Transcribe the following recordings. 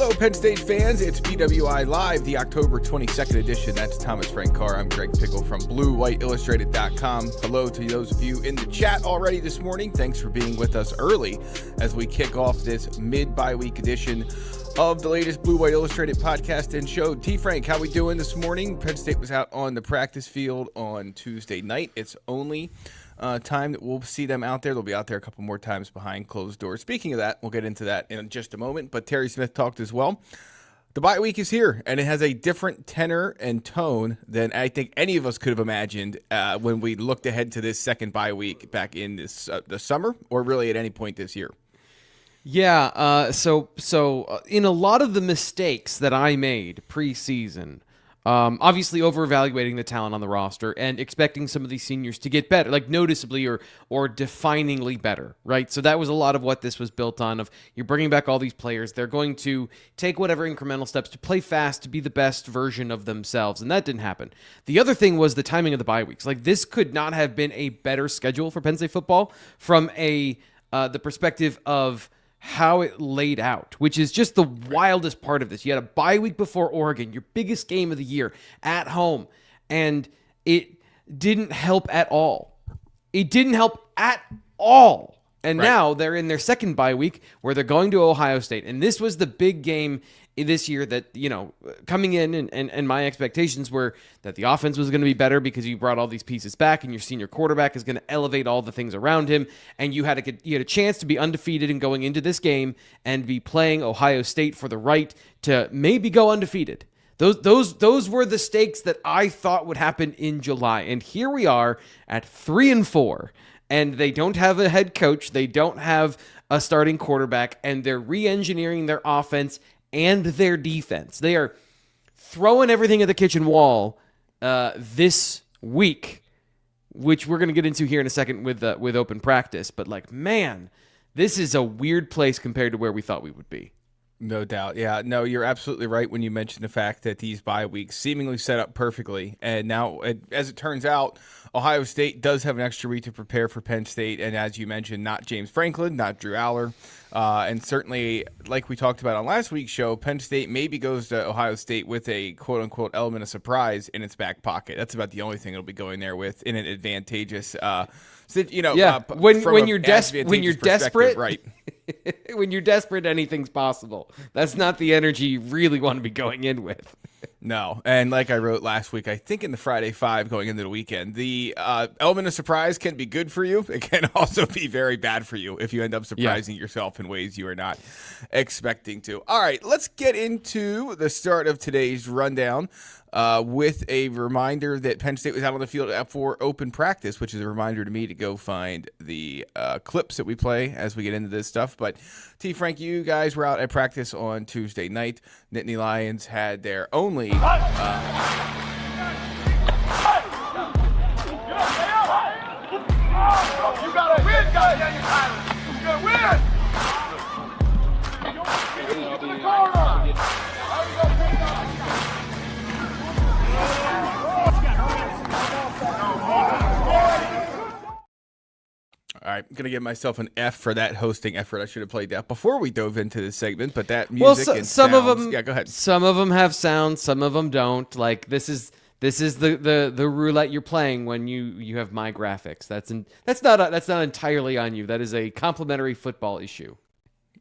Hello, Penn State fans. It's BWI Live, the October 22nd edition. That's Thomas Frank Carr. I'm Greg Pickle from BlueWhiteIllustrated.com. Hello to those of you in the chat already this morning. Thanks for being with us early as we kick off this mid-bye week edition of the latest Blue White Illustrated podcast and show. T. Frank, how we doing this morning? Penn State was out on the practice field on Tuesday night. It's only time that we'll see them out there. They'll be out there a couple more times behind closed doors. Speaking of that, we'll get into that in just a moment, but Terry Smith talked as well. The bye week is here, and it has a different tenor and tone than I think any of us could have imagined when we looked ahead to this second bye week back in this the summer, or really at any point this year. Yeah, so in a lot of the mistakes that I made preseason, obviously over-evaluating the talent on the roster and expecting some of these seniors to get better, like noticeably or definingly better, right? So that was a lot of what this was built on, of you're bringing back all these players. They're going to take whatever incremental steps to play fast, to be the best version of themselves, and that didn't happen. The other thing was the timing of the bye weeks. Like, this could not have been a better schedule for Penn State football from the perspective of how it laid out, which is just the wildest part of this. You had a bye week before Oregon, your biggest game of the year, at home, and it didn't help at all. It didn't help at all. And now they're in their second bye week where they're going to Ohio State. And this was the big game this year that, you know, coming in and my expectations were that the offense was going to be better because you brought all these pieces back and your senior quarterback is going to elevate all the things around him. And you had a chance to be undefeated and going into this game and be playing Ohio State for the right to maybe go undefeated. Those were the stakes that I thought would happen in July. And here we are at 3-4. And they don't have a head coach. They don't have a starting quarterback. And they're re-engineering their offense and their defense. They are throwing everything at the kitchen wall this week, which we're going to get into here in a second with open practice. But, like, man, this is a weird place compared to where we thought we would be. No doubt. Yeah, no, you're absolutely right when you mention the fact that these bye weeks seemingly set up perfectly. And now, as it turns out, Ohio State does have an extra week to prepare for Penn State. And as you mentioned, not James Franklin, not Drew Allar. And certainly, like we talked about on last week's show, Penn State maybe goes to Ohio State with a quote-unquote element of surprise in its back pocket. That's about the only thing it'll be going there with in an advantageous when you're desperate, right? When you're desperate, anything's possible. That's not the energy you really want to be going in with. No, and like I wrote last week, I think in the Friday Five going into the weekend, the element of surprise can be good for you. It can also be very bad for you if you end up surprising yourself in ways you are not expecting to. All right, let's get into the start of today's rundown with a reminder that Penn State was out on the field for open practice, which is a reminder to me to go find the clips that we play as we get into this stuff. But T. Frank, you guys were out at practice on Tuesday night. Nittany Lions had their only You gotta win, goddamn you! You gotta win! All right, I'm going to give myself an F for that hosting effort. I should have played that before we dove into this segment, but that music and some sounds, of them, yeah, go ahead. Some of them have sound, some of them don't. Like, this is the roulette you're playing when you have my graphics. That's not entirely on you. That is a complementary football issue.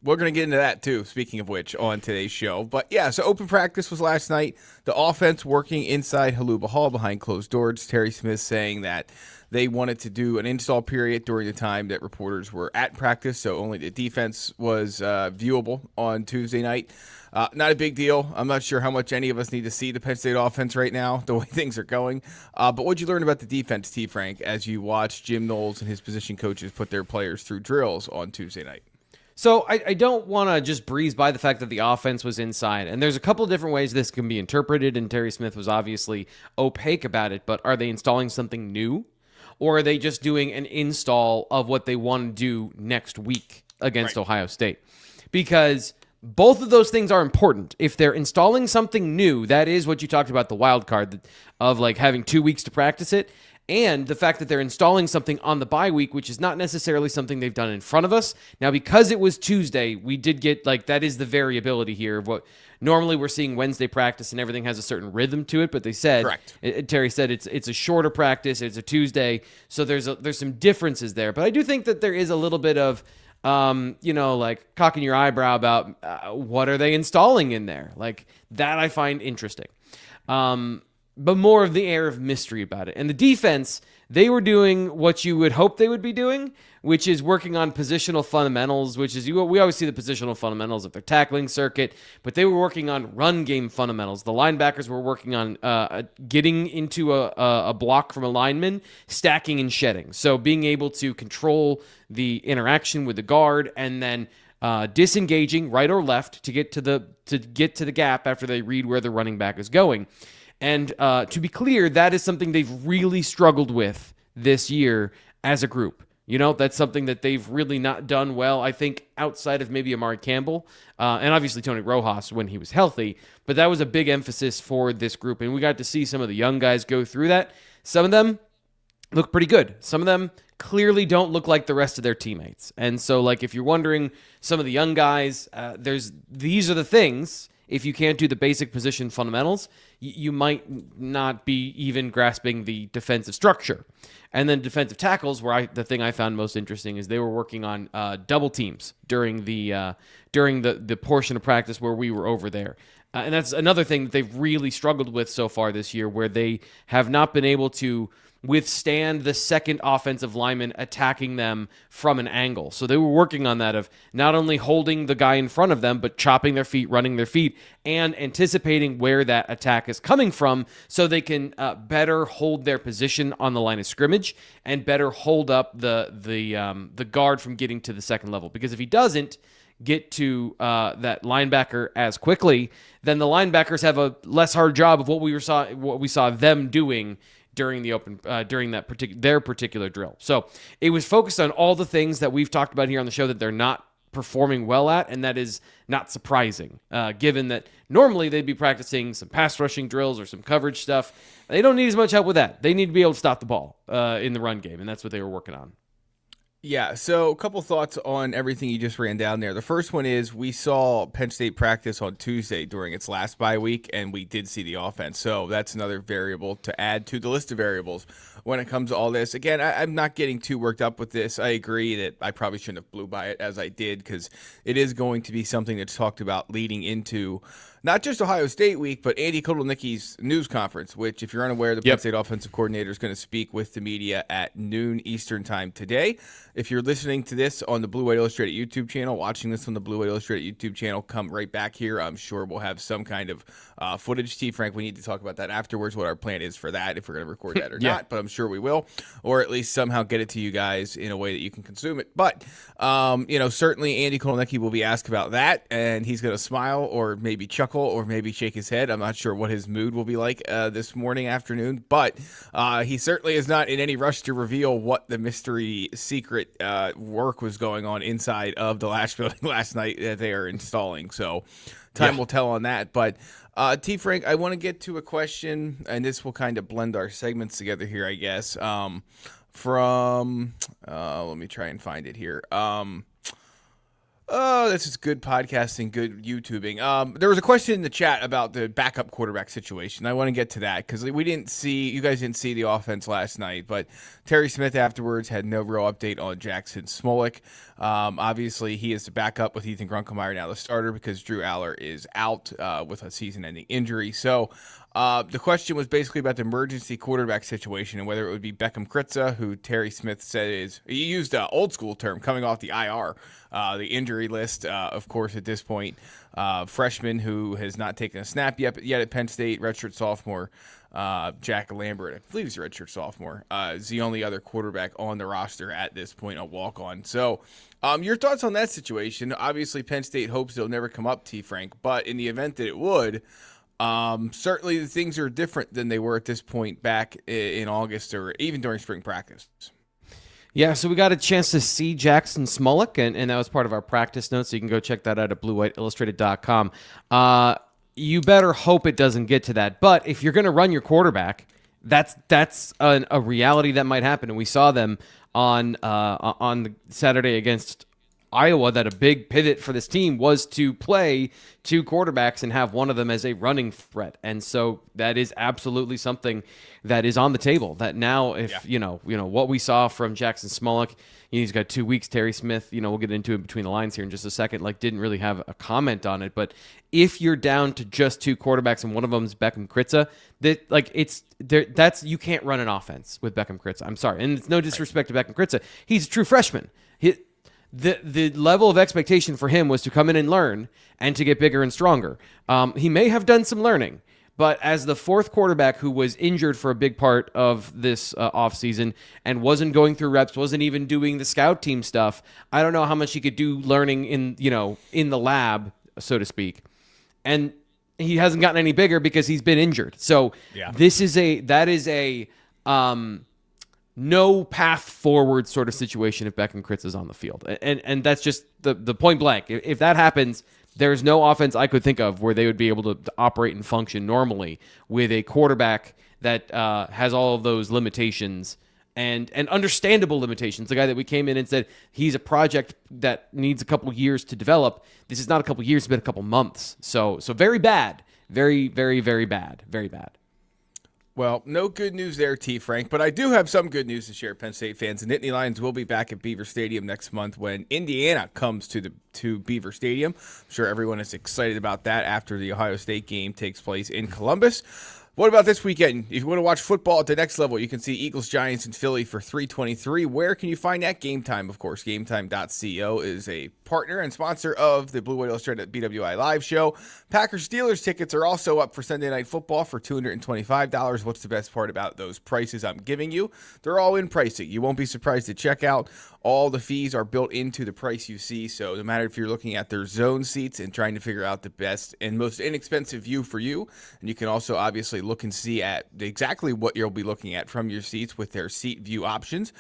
We're going to get into that, too, speaking of which, on today's show. But, yeah, so open practice was last night. The offense working inside Haluba Hall behind closed doors. Terry Smith saying that they wanted to do an install period during the time that reporters were at practice, so only the defense was viewable on Tuesday night. Not a big deal. I'm not sure how much any of us need to see the Penn State offense right now, the way things are going. But what did you learn about the defense, T. Frank, as you watched Jim Knowles and his position coaches put their players through drills on Tuesday night? So I don't want to just breeze by the fact that the offense was inside. And there's a couple of different ways this can be interpreted, and Terry Smith was obviously opaque about it. But are they installing something new? Or are they just doing an install of what they want to do next week against Ohio State? Because both of those things are important. If they're installing something new, that is what you talked about, the wild card of like having 2 weeks to practice it. and the fact that they're installing something on the bye week, which is not necessarily something they've done in front of us. Now, because it was Tuesday, we did get, that is the variability here of what normally we're seeing Wednesday practice and everything has a certain rhythm to it, but they said, Terry said it's a shorter practice, it's a Tuesday, so there's some differences there. But I do think that there is a little bit of, cocking your eyebrow about what are they installing in there? That I find interesting. But more of the air of mystery about it. And the defense, they were doing what you would hope they would be doing, which is working on positional fundamentals, we always see the positional fundamentals of their tackling circuit, but they were working on run game fundamentals. The linebackers were working on getting into a block from a lineman, stacking and shedding. So being able to control the interaction with the guard and then disengaging right or left to get to the gap after they read where the running back is going. And to be clear, that is something they've really struggled with this year as a group. That's something that they've really not done well, I think, outside of maybe Amari Campbell and obviously Tony Rojas when he was healthy. But that was a big emphasis for this group. And we got to see some of the young guys go through that. Some of them look pretty good. Some of them clearly don't look like the rest of their teammates. And so, if you're wondering, some of the young guys, these are the things. If you can't do the basic position fundamentals, you might not be even grasping the defensive structure. And then defensive tackles, the thing I found most interesting is they were working on double teams during the portion of practice where we were over there. And that's another thing that they've really struggled with so far this year, where they have not been able to withstand the second offensive lineman attacking them from an angle. So they were working on that of not only holding the guy in front of them, but chopping their feet, running their feet, and anticipating where that attack is coming from so they can better hold their position on the line of scrimmage and better hold up the guard from getting to the second level. Because if he doesn't get to that linebacker as quickly, then the linebackers have a less hard job of what we saw them doing during their particular drill. So it was focused on all the things that we've talked about here on the show that they're not performing well at, and that is not surprising, given that normally they'd be practicing some pass rushing drills or some coverage stuff. They don't need as much help with that. They need to be able to stop the ball in the run game, and that's what they were working on. Yeah, so a couple thoughts on everything you just ran down there. The first one is we saw Penn State practice on Tuesday during its last bye week, and we did see the offense. So that's another variable to add to the list of variables when it comes to all this. Again, I'm not getting too worked up with this. I agree that I probably shouldn't have blew by it as I did, because it is going to be something that's talked about leading into not just Ohio State week, but Andy Kotelnicki's news conference, which, if you're unaware, the Penn State offensive coordinator is going to speak with the media at noon Eastern time today. If you're listening to this on the Blue White Illustrated YouTube channel, watching this on the Blue White Illustrated YouTube channel, come right back here. I'm sure we'll have some kind of footage. T. Frank, we need to talk about that afterwards, what our plan is for that, if we're going to record that or not, but I'm sure we will, or at least somehow get it to you guys in a way that you can consume it. But, certainly Andy Kotelnicki will be asked about that, and he's going to smile or maybe chuckle or maybe shake his head. I'm not sure what his mood will be like this afternoon, but he certainly is not in any rush to reveal what the mystery secret work was going on inside of the Lash building last night that they are installing. So time will tell on that. But T. Frank, I want to get to a question, and this will kind of blend our segments together here, I guess. Let me try and find it here. This is good podcasting, good YouTubing. There was a question in the chat about the backup quarterback situation. I want to get to that because you guys didn't see the offense last night, but Terry Smith afterwards had no real update on Jackson Smolik. Obviously, he is the backup with Ethan Grunkemeyer now the starter because Drew Allar is out with a season-ending injury. So the question was basically about the emergency quarterback situation and whether it would be Beckham Kritza, who Terry Smith said he used an old school term coming off the IR, the injury list, of course, at this point. Freshman who has not taken a snap yet at Penn State, redshirt sophomore. Jack Lambert, I believe he's a redshirt sophomore, is the only other quarterback on the roster at this point, a walk-on. So your thoughts on that situation? Obviously, Penn State hopes it'll never come up, T. Frank, but in the event that it would, certainly the things are different than they were at this point back in August or even during spring practice. Yeah, so we got a chance to see Jackson Smolik, and that was part of our practice notes, so you can go check that out at bluewhiteillustrated.com. You better hope it doesn't get to that. But if you're going to run your quarterback, that's a reality that might happen. And we saw them on the Saturday against Iowa, that a big pivot for this team was to play two quarterbacks and have one of them as a running threat. And so that is absolutely something that is on the table. That now, if you know what we saw from Jackson Smolik, he's got 2 weeks. Terry Smith, we'll get into it between the lines here in just a second. Didn't really have a comment on it, but if you're down to just two quarterbacks and one of them is Beckham Kritza, you can't run an offense with Beckham Kritza. I'm sorry, and it's no disrespect to Beckham Kritza. He's a true freshman. The level of expectation for him was to come in and learn and to get bigger and stronger. He may have done some learning, but as the fourth quarterback who was injured for a big part of this offseason and wasn't going through reps, wasn't even doing the scout team stuff, I don't know how much he could do learning in the lab, so to speak. And he hasn't gotten any bigger because he's been injured. So that is a no path forward sort of situation if Beckham Kritz is on the field. And that's just the point blank. If that happens, there's no offense I could think of where they would be able to operate and function normally with a quarterback that has all of those limitations and understandable limitations. The guy that we came in and said he's a project that needs a couple years to develop. This is not a couple years, it's been a couple months. So very bad. Very, very, very bad. Very bad. Well, no good news there, T. Frank, but I do have some good news to share, Penn State fans. The Nittany Lions will be back at Beaver Stadium next month when Indiana comes to Beaver Stadium. I'm sure everyone is excited about that after the Ohio State game takes place in Columbus. What about this weekend? If you want to watch football at the next level, you can see Eagles Giants in Philly for $3.23. Where can you find that? Game Time, of course. GameTime.co is a partner and sponsor of the Blue White Illustrated BWI Live Show. Packers Steelers tickets are also up for Sunday Night Football for $225. What's the best part about those prices I'm giving you? They're all in pricing. You won't be surprised to check out. All the fees are built into the price you see, so no matter if you're looking at their zone seats and trying to figure out the best and most inexpensive view for you, and you can also obviously look and see at exactly what you'll be looking at from your seats with their seat view options.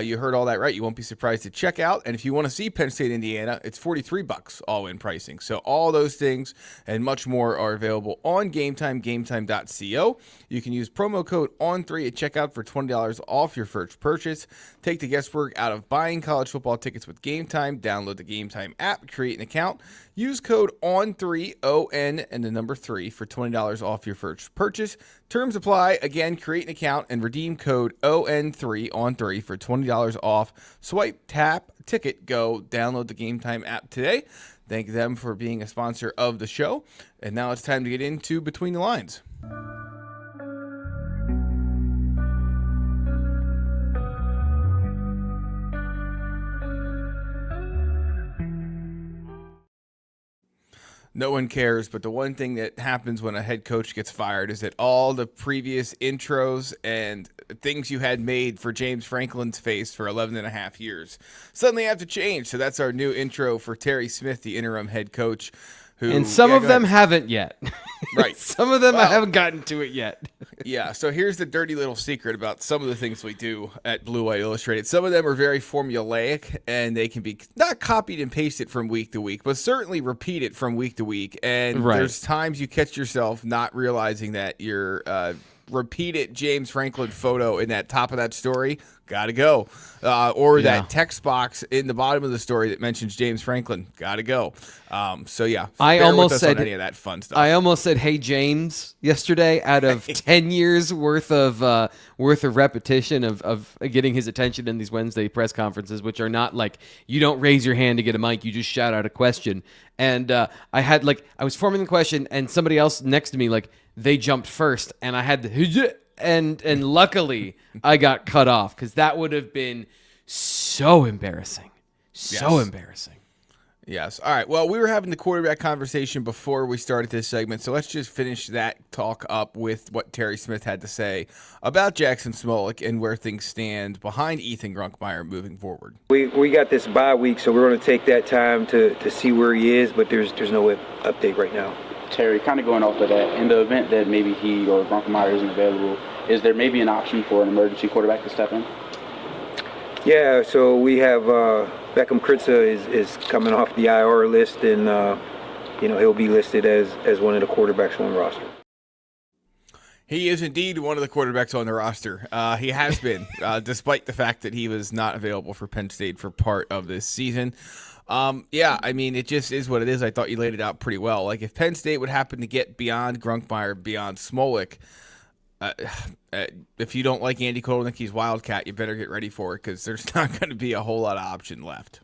You heard all that right. You won't be surprised to check out, and if you want to see Penn State, Indiana, it's $43 all-in pricing. So all those things and much more are available on GameTime, GameTime.co. You can use promo code ON3 at checkout for $20 off your first purchase. Take the guesswork out of buying college football tickets with Game Time. Download the Game Time app, create an account, use code ON3, ON and the number 3 for $20 off your first purchase. Terms apply. Again, create an account and redeem code ON3 ON3 for $20 off. Swipe, tap, ticket, go. Download the Game Time app today. Thank them for being a sponsor of the show. And now it's time to get into Between the Lines. No one cares, but the one thing that happens when a head coach gets fired is that all the previous intros and things you had made for James Franklin's face for 11 and a half years suddenly have to change. So that's our new intro for Terry Smith, the interim head coach. And some of them haven't yet. Right. Some of them I haven't gotten to it yet. Yeah, so here's the dirty little secret about some of the things we do at Blue White Illustrated. Some of them are very formulaic, and they can be not copied and pasted from week to week, but certainly repeated from week to week. And there's times you catch yourself not realizing that your repeated James Franklin photo in that top of that story gotta go. That text box in the bottom of the story that mentions James Franklin, gotta go. I almost said any of that fun stuff. I almost said, "Hey James," yesterday out of 10 years worth of repetition of getting his attention in these Wednesday press conferences, which are not like you don't raise your hand to get a mic, you just shout out a question. And I was forming the question, and somebody else next to me they jumped first, and I had the and luckily I got cut off because that would have been so embarrassing. So embarrassing. Yes. All right. Well, we were having the quarterback conversation before we started this segment, so let's just finish that talk up with what Terry Smith had to say about Jackson Smolik and where things stand behind Ethan Grunkmeyer moving forward. We got this bye week, so we're going to take that time to see where he is, but there's no update right now. Terry, kind of going off of that, in the event that maybe he or Grunkmeyer isn't available, is there maybe an option for an emergency quarterback to step in? Yeah, so we have Beckham Kritza is coming off the IR list, and he'll be listed as one of the quarterbacks on the roster. He is indeed one of the quarterbacks on the roster. He has been, despite the fact that he was not available for Penn State for part of this season. Yeah, I mean, it just is what it is. I thought you laid it out pretty well. Like, if Penn State would happen to get beyond Grunkmeyer, beyond Smolik, if you don't like Andy Kotelnicki's Wildcat, you better get ready for it, because there's not going to be a whole lot of option left.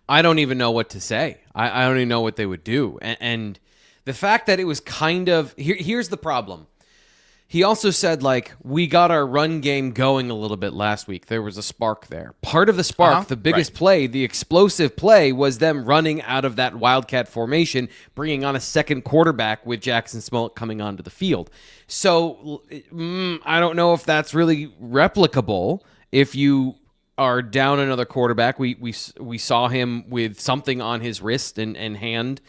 I don't even know what to say. I don't even know what they would do. And the fact that it was kind of... Here's the problem. He also said, like, we got our run game going a little bit last week. There was a spark there. Part of the spark, the biggest play, the explosive play, was them running out of that Wildcat formation, bringing on a second quarterback with Jackson Smolik coming onto the field. So I don't know if that's really replicable if you are down another quarterback. We saw him with something on his wrist and hand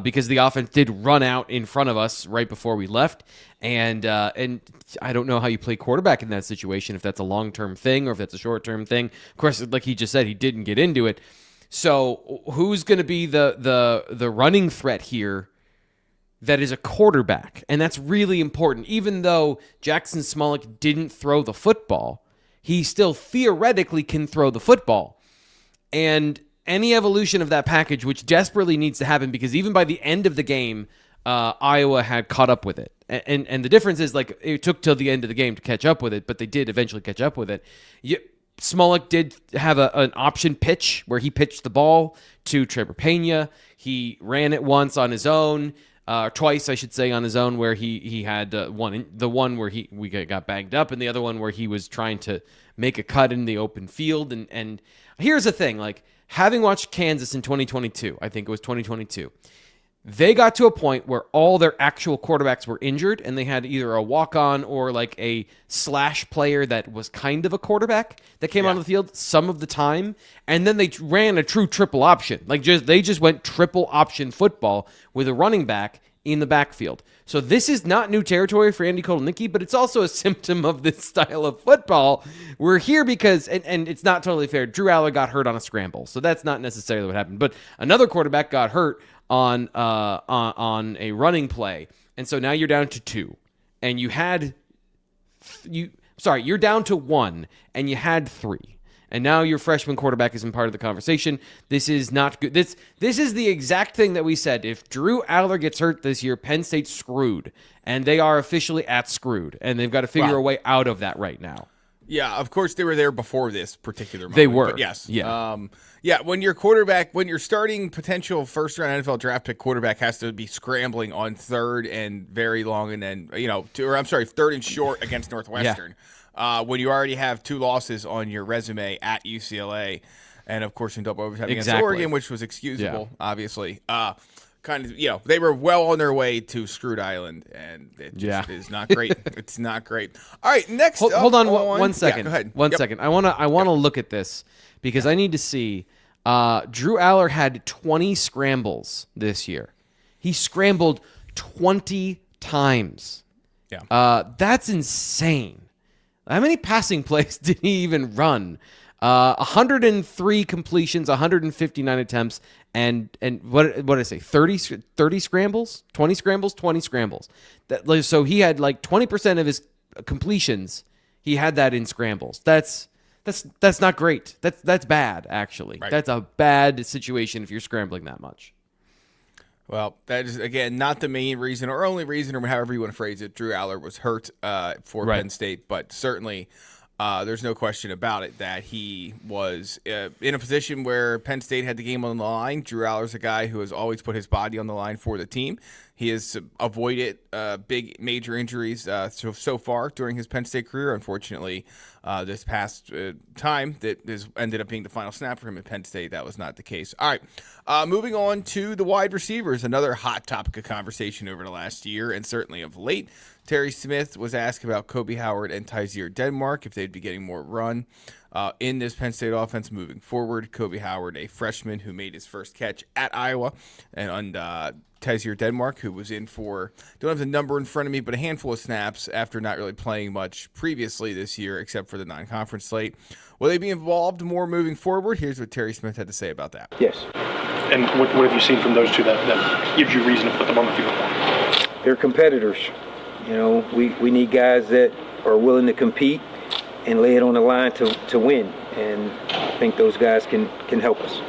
because the offense did run out in front of us right before we left. And I don't know how you play quarterback in that situation, if that's a long-term thing or if that's a short-term thing. Of course, like he just said, he didn't get into it. So who's going to be the running threat here that is a quarterback? And that's really important. Even though Jackson Smolik didn't throw the football, he still theoretically can throw the football. And any evolution of that package, which desperately needs to happen, because even by the end of the game, Iowa had caught up with it. And the difference is, like, it took till the end of the game to catch up with it, but they did eventually catch up with it. Smolik did have an option pitch where he pitched the ball to Trevor Pena. He ran it once on his own, twice, I should say, on his own, where he had the one where we got banged up, and the other one where he was trying to make a cut in the open field. And here's the thing, like, having watched Kansas in 2022, I think it was 2022, they got to a point where all their actual quarterbacks were injured, and they had either a walk-on or like a slash player that was kind of a quarterback that came on the field some of the time, and then they ran a true triple option. Like, they just went triple option football with a running back in the backfield. So this is not new territory for Andy Kotelnicki, but it's also a symptom of this style of football. We're here because, and it's not totally fair, Drew Allar got hurt on a scramble, so that's not necessarily what happened. But another quarterback got hurt on a running play, and so now you're down to two, and you're down to one, and you had three, and now your freshman quarterback isn't part of the conversation. This is not good. This is the exact thing that we said. If Drew Allar gets hurt this year, Penn State's screwed, and they are officially screwed, and they've got to figure a way out of that right now. Yeah, of course they were there before this particular moment. They were. But yes. Yeah. When your starting potential first-round NFL draft pick quarterback has to be scrambling on third and very long, and then, third and short against Northwestern, when you already have two losses on your resume at UCLA, and, of course, in double overtime against Oregon, which was excusable, obviously. They were well on their way to Screwed Island, and it just is not great. It's not great. All right, next hold on 1 second. Yeah, go ahead. One second. I want to look at this because I need to see. Drew Allar had 20 scrambles this year. He scrambled 20 times. Yeah. That's insane. How many passing plays did he even run? 103 completions, 159 attempts, and what did I say? 30 scrambles, 20 scrambles, 20 scrambles. So he had like 20% of his completions. He had that in scrambles. That's not great. That's bad, actually. Right. That's a bad situation if you're scrambling that much. Well, that is, again, not the main reason or only reason, or however you want to phrase it. Drew Allar was hurt for Penn State, but certainly there's no question about it that he was in a position where Penn State had the game on the line. Drew Allar's a guy who has always put his body on the line for the team. He has avoided big major injuries so far during his Penn State career. Unfortunately, this past time that ended up being the final snap for him at Penn State, that was not the case. All right, moving on to the wide receivers, another hot topic of conversation over the last year and certainly of late. Terry Smith was asked about Kobe Howard and Tyzier Denmark if they'd be getting more run in this Penn State offense moving forward. Kobe Howard, a freshman who made his first catch at Iowa, and Tyzier Denmark, who was in for, don't have the number in front of me, but a handful of snaps after not really playing much previously this year except for the non-conference slate. Will they be involved more moving forward? Here's what Terry Smith had to say about that. Yes. And what have you seen from those two that gives you reason to put them on the field? They're competitors. We need guys that are willing to compete and lay it on the line to win. And I think those guys can help us.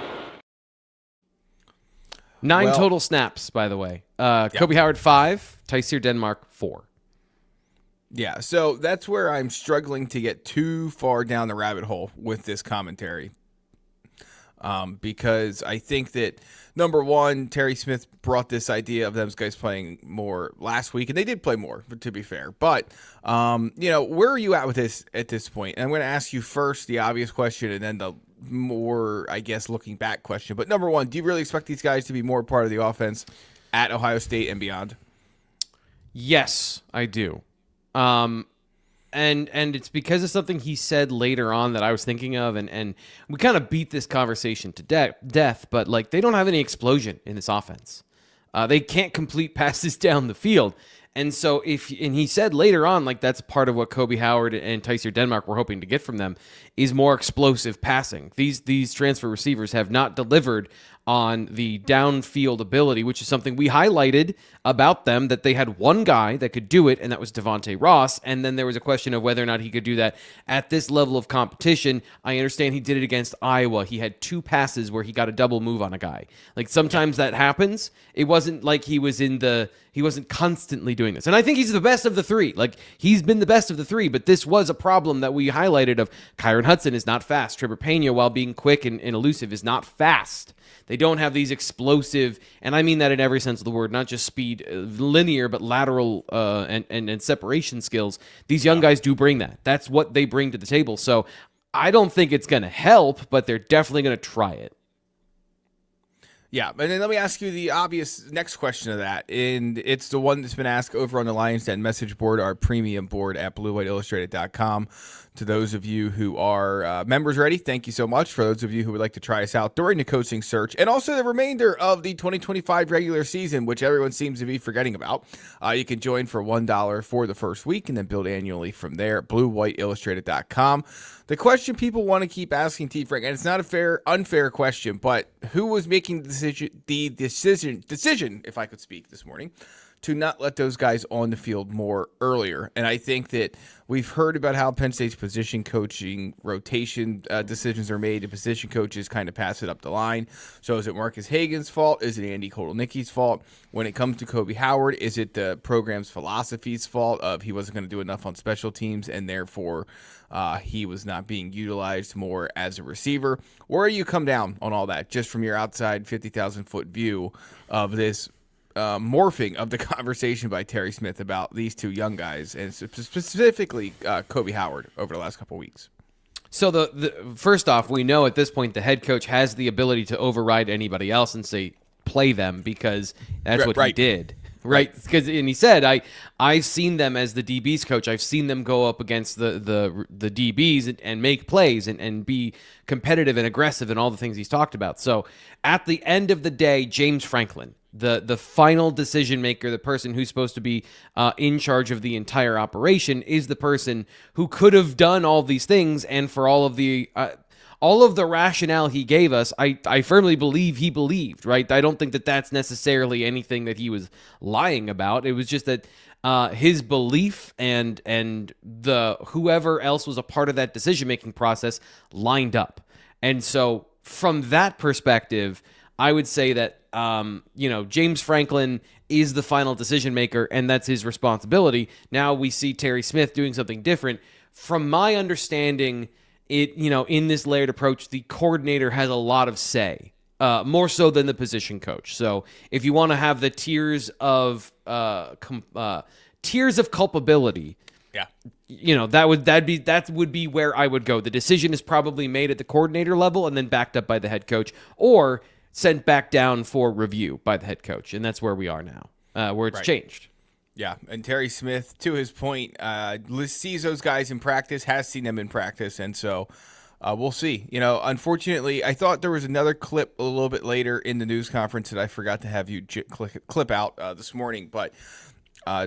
9 total snaps, by the way. Kobe Howard 5, Tyseer Denmark 4. Yeah, so that's where I'm struggling to get too far down the rabbit hole with this commentary. Because I think that, number one, Terry Smith brought this idea of those guys playing more last week, and they did play more, to be fair. But, where are you at with this at this point? And I'm going to ask you first the obvious question and then the more, I guess, looking back question. But number one, do you really expect these guys to be more part of the offense at Ohio State and beyond? Yes, I do. And it's because of something he said later on that I was thinking of, and we kind of beat this conversation to death, but like they don't have any explosion in this offense. They can't complete passes down the field. And so and he said later on, like that's part of what Kobe Howard and Tyseer Denmark were hoping to get from them is more explosive passing. These transfer receivers have not delivered on the downfield ability, which is something we highlighted about them, that they had one guy that could do it, and that was Devontae Ross. And then there was a question of whether or not he could do that at this level of competition. I understand he did it against Iowa. He had 2 passes where he got a double move on a guy. Like sometimes that happens. It wasn't like he wasn't constantly doing this. And I think he's the best of the 3. Like he's been the best of the 3, but this was a problem that we highlighted of Kyron Hudson is not fast. Trevor Pena, while being quick and elusive, is not fast. They don't have these explosive, and I mean that in every sense of the word, not just speed, linear, but lateral and separation skills. These young guys do bring that. That's what they bring to the table. So I don't think it's going to help, but they're definitely going to try it. Yeah, and then let me ask you the obvious next question of that, and it's the one that's been asked over on the Lions Den message board, our premium board at BWIillustrated.com. To those of you who are members already, thank you so much. For those of you who would like to try us out during the coaching search, and also the remainder of the 2025 regular season, which everyone seems to be forgetting about, you can join for $1 for the first week and then build annually from there at BlueWhiteIllustrated.com. The question people want to keep asking T. Frank, and it's not a unfair question, but who was making the decision, if I could speak this morning, to not let those guys on the field more earlier? And I think that we've heard about how Penn State's position coaching rotation decisions are made, and position coaches kind of pass it up the line. So is it Marcus Hagan's fault? Is it Andy Kotelnicki's fault? When it comes to Kobe Howard, is it the program's philosophy's fault of he wasn't going to do enough on special teams and therefore he was not being utilized more as a receiver? Where do you come down on all that, just from your outside 50,000-foot view of this morphing of the conversation by Terry Smith about these 2 young guys, and specifically Kobe Howard over the last couple of weeks? So the first off, we know at this point the head coach has the ability to override anybody else and say play them, because that's what he did. Right, because and he said, I've seen them as the DBs coach. I've seen them go up against the DBs and make plays and be competitive and aggressive and all the things he's talked about. So at the end of the day, James Franklin, the final decision maker, the person who's supposed to be in charge of the entire operation, is the person who could have done all these things. And for all of the rationale he gave us, I firmly believe he believed, right? I don't think that that's necessarily anything that he was lying about. It was just that his belief and the whoever else was a part of that decision-making process lined up. And so from that perspective, I would say that, James Franklin is the final decision maker, and that's his responsibility. Now we see Terry Smith doing something different. From my understanding, in this layered approach, the coordinator has a lot of say, more so than the position coach. So if you want to have the tiers of culpability, that would be where I would go. The decision is probably made at the coordinator level and then backed up by the head coach, or sent back down for review by the head coach, and that's where we are now, where it's changed. Yeah, and Terry Smith, to his point, sees those guys in practice, has seen them in practice, and so we'll see. Unfortunately, I thought there was another clip a little bit later in the news conference that I forgot to have you clip out this morning, but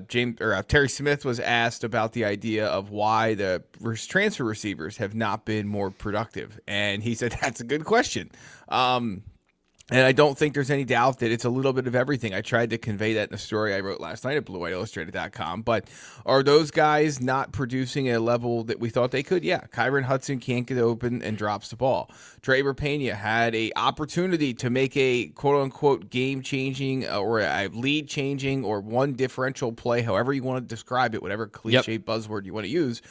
Terry Smith was asked about the idea of why the transfer receivers have not been more productive, and he said that's a good question. And I don't think there's any doubt that it's a little bit of everything. I tried to convey that in the story I wrote last night at BWIillustrated.com. But are those guys not producing at a level that we thought they could? Yeah. Kyron Hudson can't get open and drops the ball. Traver Pena had a opportunity to make a quote-unquote game-changing or a lead-changing or one differential play, however you want to describe it, whatever cliche buzzword you want to use,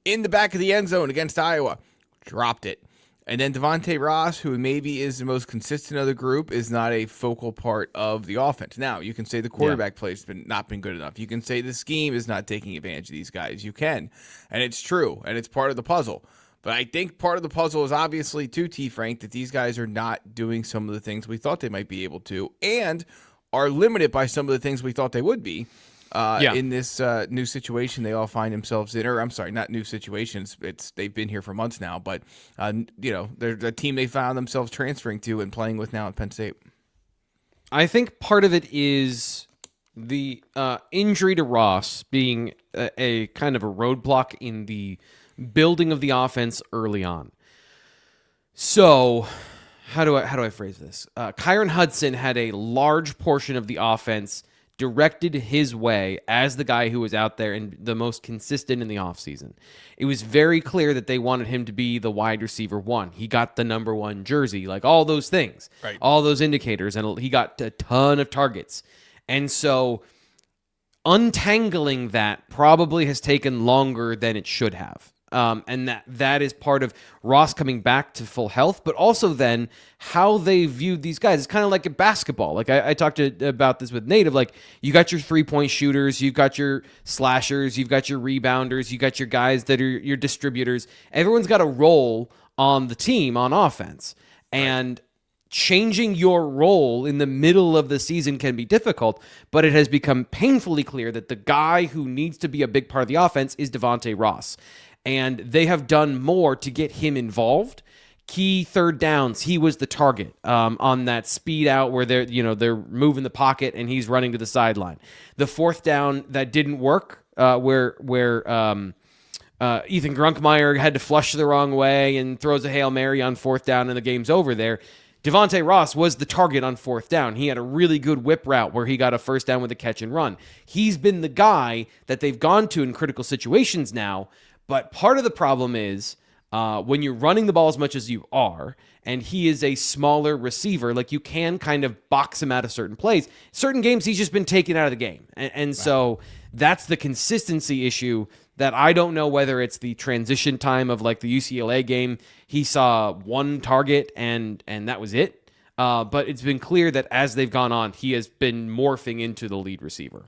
in the back of the end zone against Iowa. Dropped it. And then Devontae Ross, who maybe is the most consistent of the group, is not a focal part of the offense. Now, you can say the quarterback play has not been good enough. You can say the scheme is not taking advantage of these guys. You can. And it's true. And it's part of the puzzle. But I think part of the puzzle is obviously, too, T. Frank, that these guys are not doing some of the things we thought they might be able to and are limited by some of the things we thought they would be. In this new situation they all find themselves in, or I'm sorry, not new situations. They've been here for months now, but they're the team they found themselves transferring to and playing with now at Penn State. I think part of it is the injury to Ross being a kind of a roadblock in the building of the offense early on. So, how do I phrase this? Kyron Hudson had a large portion of the offense directed his way as the guy who was out there and the most consistent in the offseason. It was very clear that they wanted him to be the wide receiver one. He got the number one jersey, like all those things, all those indicators, and he got a ton of targets. And so untangling that probably has taken longer than it should have. And that is part of Ross coming back to full health, but also then how they viewed these guys. It's kind of like a basketball. Like I talked about this with Nate, of like, you got your 3-point shooters, you've got your slashers, you've got your rebounders, you got your guys that are your distributors. Everyone's got a role on the team on offense. And changing your role in the middle of the season can be difficult, but it has become painfully clear that the guy who needs to be a big part of the offense is Devontae Ross. And they have done more to get him involved. Key third downs, he was the target on that speed out where they're moving the pocket and he's running to the sideline. The fourth down that didn't work, where Ethan Grunkmeyer had to flush the wrong way and throws a Hail Mary on fourth down and the game's over there. Devontae Ross was the target on fourth down. He had a really good whip route where he got a first down with a catch and run. He's been the guy that they've gone to in critical situations now. But part of the problem is when you're running the ball as much as you are, and he is a smaller receiver, like you can kind of box him out of certain plays. Certain games, he's just been taken out of the game. And so that's the consistency issue that I don't know whether it's the transition time of like the UCLA game. He saw one target and that was it. But it's been clear that as they've gone on, he has been morphing into the lead receiver.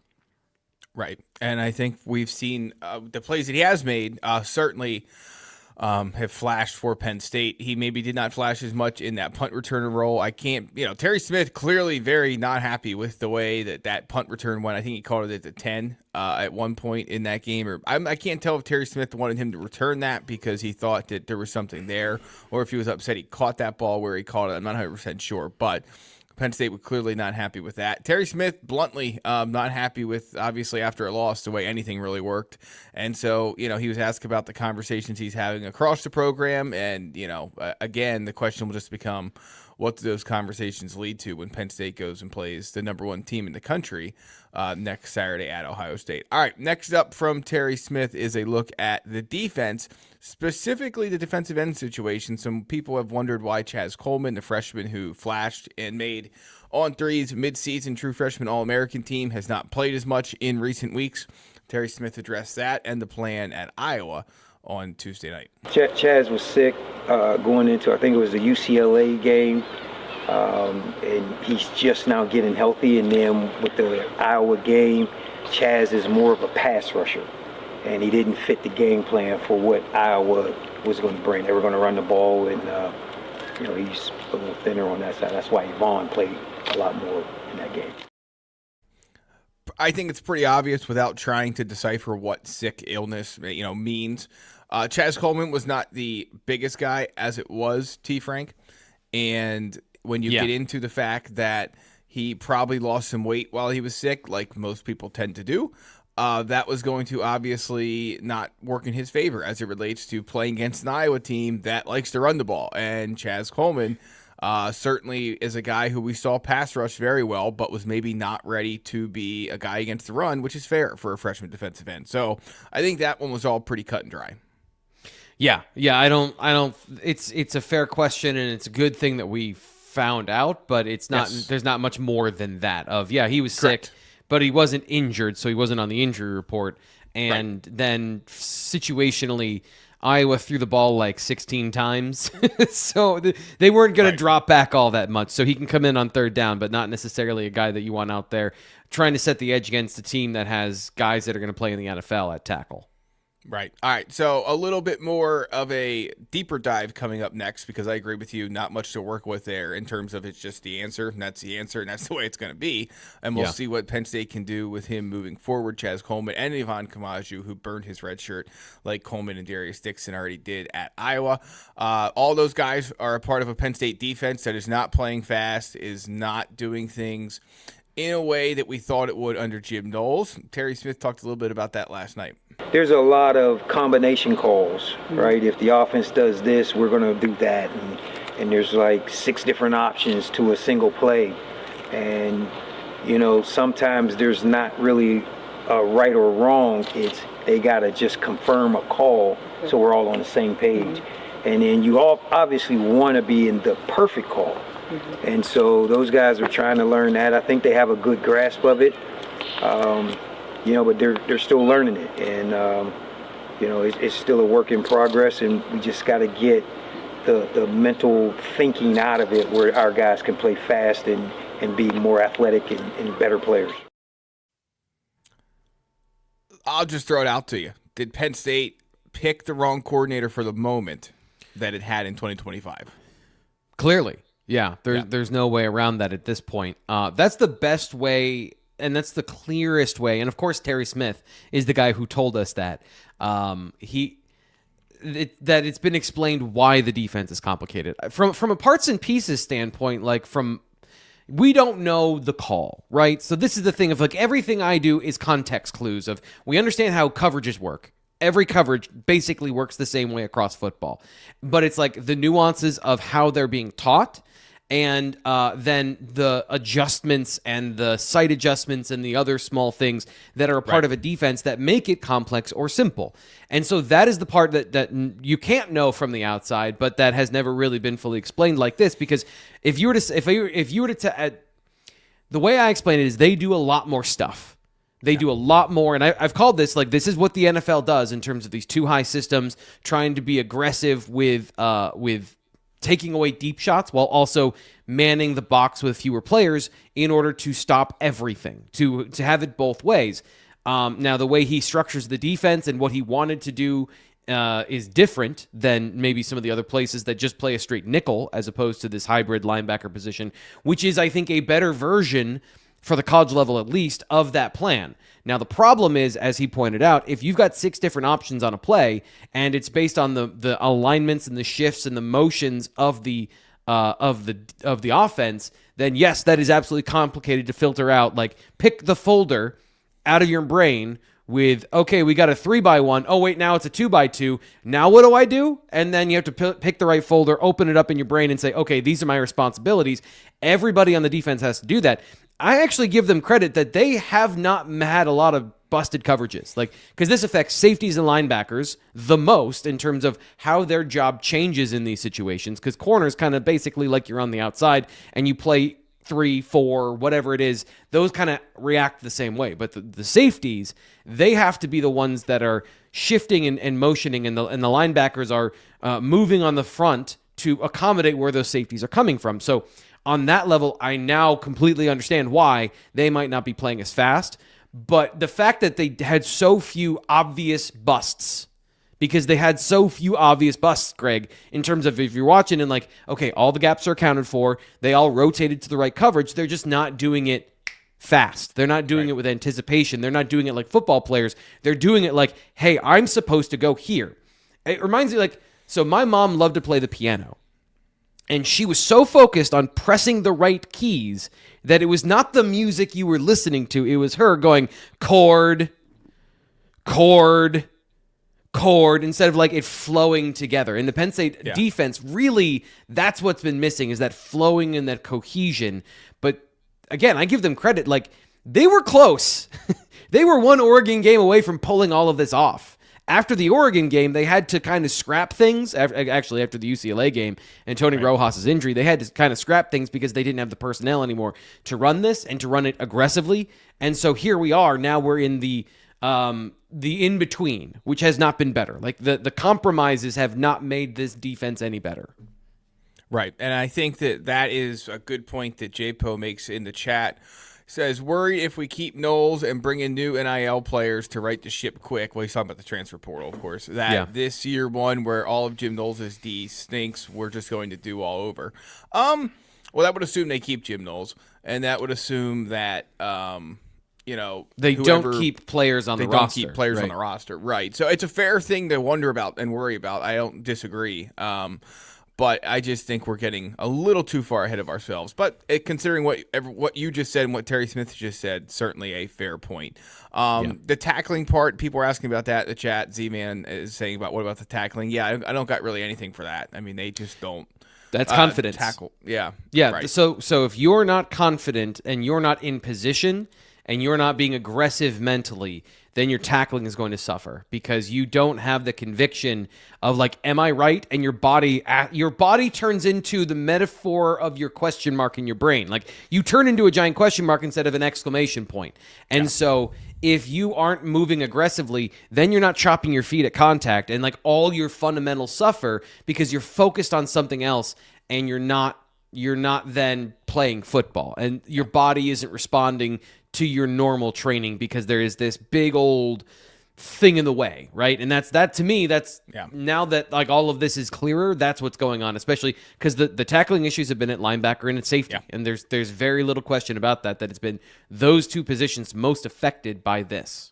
Right. And I think we've seen the plays that he has made certainly have flashed for Penn State. He maybe did not flash as much in that punt returner role. I can't, Terry Smith clearly very not happy with the way that punt return went. I think he called it at the 10 at one point in that game. Or I can't tell if Terry Smith wanted him to return that because he thought that there was something there, or if he was upset he caught that ball where he caught it. I'm not 100% sure, but Penn State was clearly not happy with that. Terry Smith, bluntly, not happy with, obviously, after a loss, the way anything really worked. And so, he was asked about the conversations he's having across the program. And, again, the question will just become, what do those conversations lead to when Penn State goes and plays the number one team in the country next Saturday at Ohio State? All right, next up from Terry Smith is a look at the defense, specifically the defensive end situation. Some people have wondered why Chaz Coleman, the freshman who flashed and made on threes midseason true freshman All-American team, has not played as much in recent weeks. Terry Smith addressed that and the plan at Iowa on Tuesday night. Chaz was sick going into, I think it was the UCLA game, and he's just now getting healthy. And then with the Iowa game, Chaz is more of a pass rusher, and he didn't fit the game plan for what Iowa was going to bring. They were going to run the ball, and he's a little thinner on that side. That's why Yvonne played a lot more in that game. I think it's pretty obvious without trying to decipher what sick illness, means. Chaz Coleman was not the biggest guy as it was, T. Frank. And when you get into the fact that he probably lost some weight while he was sick, like most people tend to do, that was going to obviously not work in his favor as it relates to playing against an Iowa team that likes to run the ball. And Chaz Coleman Certainly is a guy who we saw pass rush very well, but was maybe not ready to be a guy against the run, which is fair for a freshman defensive end. So I think that one was all pretty cut and dry. Yeah. I don't. It's a fair question, and it's a good thing that we found out, but it's not. Yes. There's not much more than that. He was Correct. sick, but he wasn't injured, so he wasn't on the injury report. And then situationally, Iowa threw the ball like 16 times, so they weren't going to drop back all that much. So he can come in on third down, but not necessarily a guy that you want out there trying to set the edge against a team that has guys that are going to play in the NFL at tackle. Right. All right. So a little bit more of a deeper dive coming up next, because I agree with you. Not much to work with there in terms of it's just the answer, and that's the answer, and that's the way it's going to be. And we'll see what Penn State can do with him moving forward. Chaz Coleman and Yvonne Kamaju, who burned his red shirt like Coleman and Darius Dixon already did at Iowa. All those guys are a part of a Penn State defense that is not playing fast, is not doing things in a way that we thought it would under Jim Knowles. Terry Smith talked a little bit about that last night. There's a lot of combination calls, right? If the offense does this, we're going to do that. And there's like 6 different options to a single play. And, sometimes there's not really a right or wrong. It's they got to just confirm a call so we're all on the same page. And then you all obviously want to be in the perfect call. And so those guys are trying to learn that. I think they have a good grasp of it. But they're still learning it, and it's still a work in progress, and we just got to get the mental thinking out of it, where our guys can play fast and be more athletic and better players. I'll just throw it out to you. Did Penn State pick the wrong coordinator for the moment that it had in 2025? Clearly, yeah. There's no way around that at this point. That's the best way. And that's the clearest way. And of course, Terry Smith is the guy who told us that. That it's been explained why the defense is complicated. From a parts and pieces standpoint, we don't know the call, right? So this is the thing of everything I do is context clues of we understand how coverages work. Every coverage basically works the same way across football. But it's the nuances of how they're being taught, and then the adjustments and the sight adjustments and the other small things that are a part of a defense that make it complex or simple. And so that is the part that you can't know from the outside, but that has never really been fully explained like this. Because if you were to the way I explain it is they do a lot more stuff. They do a lot more, and I've called this this is what the NFL does in terms of these two high systems, trying to be aggressive with taking away deep shots while also manning the box with fewer players in order to stop everything, to have it both ways. Now, the way he structures the defense and what he wanted to do is different than maybe some of the other places that just play a straight nickel as opposed to this hybrid linebacker position, which is, I think, a better version for the college level at least of that plan. Now, the problem is, as he pointed out, if you've got 6 different options on a play and it's based on the alignments and the shifts and the motions of the offense, then yes, that is absolutely complicated to filter out. Pick the folder out of your brain with, okay, we got a 3x1. Oh, wait, now it's a 2x2. Now what do I do? And then you have to pick the right folder, open it up in your brain and say, okay, these are my responsibilities. Everybody on the defense has to do that. I actually give them credit that they have not had a lot of busted coverages, because this affects safeties and linebackers the most in terms of how their job changes in these situations, because corners kind of basically you're on the outside and you play 3, 4, whatever it is, those kind of react the same way. But the safeties, they have to be the ones that are shifting and motioning, and the linebackers are moving on the front to accommodate where those safeties are coming from. So on that level, I now completely understand why they might not be playing as fast. But the fact that they had so few obvious busts, because they had so few obvious busts, Greg, in terms of if you're watching and okay, all the gaps are accounted for, they all rotated to the right coverage, they're just not doing it fast. They're not doing it with anticipation. They're not doing it like football players. They're doing it hey, I'm supposed to go here. It reminds me so my mom loved to play the piano. And she was so focused on pressing the right keys that it was not the music you were listening to. It was her going chord, chord, chord instead of like it flowing together. And the Penn State defense, really, that's what's been missing, is that flowing and that cohesion. But again, I give them credit. Like, they were close. They were one Oregon game away from pulling all of this off. After the Oregon game, they had to kind of scrap things. Actually, after the UCLA game and Tony Rojas' injury, they had to kind of scrap things because they didn't have the personnel anymore to run this and to run it aggressively. And so here we are. Now we're in the in-between, which has not been better. Like, the compromises have not made this defense any better. Right, and I think that is a good point that JPO makes in the chat. Says, worried if we keep Knowles and bring in new NIL players to right the ship quick. Well, he's talking about the transfer portal, of course. This year one where all of Jim Knowles' D stinks, we're just going to do all over. Well, that would assume they keep Jim Knowles, and that would assume that they don't keep players on the roster. They don't keep players on the roster, right? So it's a fair thing to wonder about and worry about. I don't disagree. But I just think we're getting a little too far ahead of ourselves. But considering what you just said and what Terry Smith just said, certainly a fair point. The tackling part, people are asking about that. The chat, Z-Man is saying about what about the tackling? Yeah, I don't got really anything for that. I mean, they just don't. That's confidence. Tackle. Yeah. Right. So if you're not confident and you're not in position and you're not being aggressive mentally, then your tackling is going to suffer because you don't have the conviction of like, am I right? And your body turns into the metaphor of your question mark in your brain. Like, you turn into a giant question mark instead of an exclamation point. And so if you aren't moving aggressively, then you're not chopping your feet at contact, and like all your fundamentals suffer because you're focused on something else and you're not then playing football, and your body isn't responding to your normal training because there is this big old thing in the way, right? And that to me, now that like all of this is clearer, that's what's going on, especially because the tackling issues have been at linebacker and at safety. And there's very little question about that it's been those two positions most affected by this.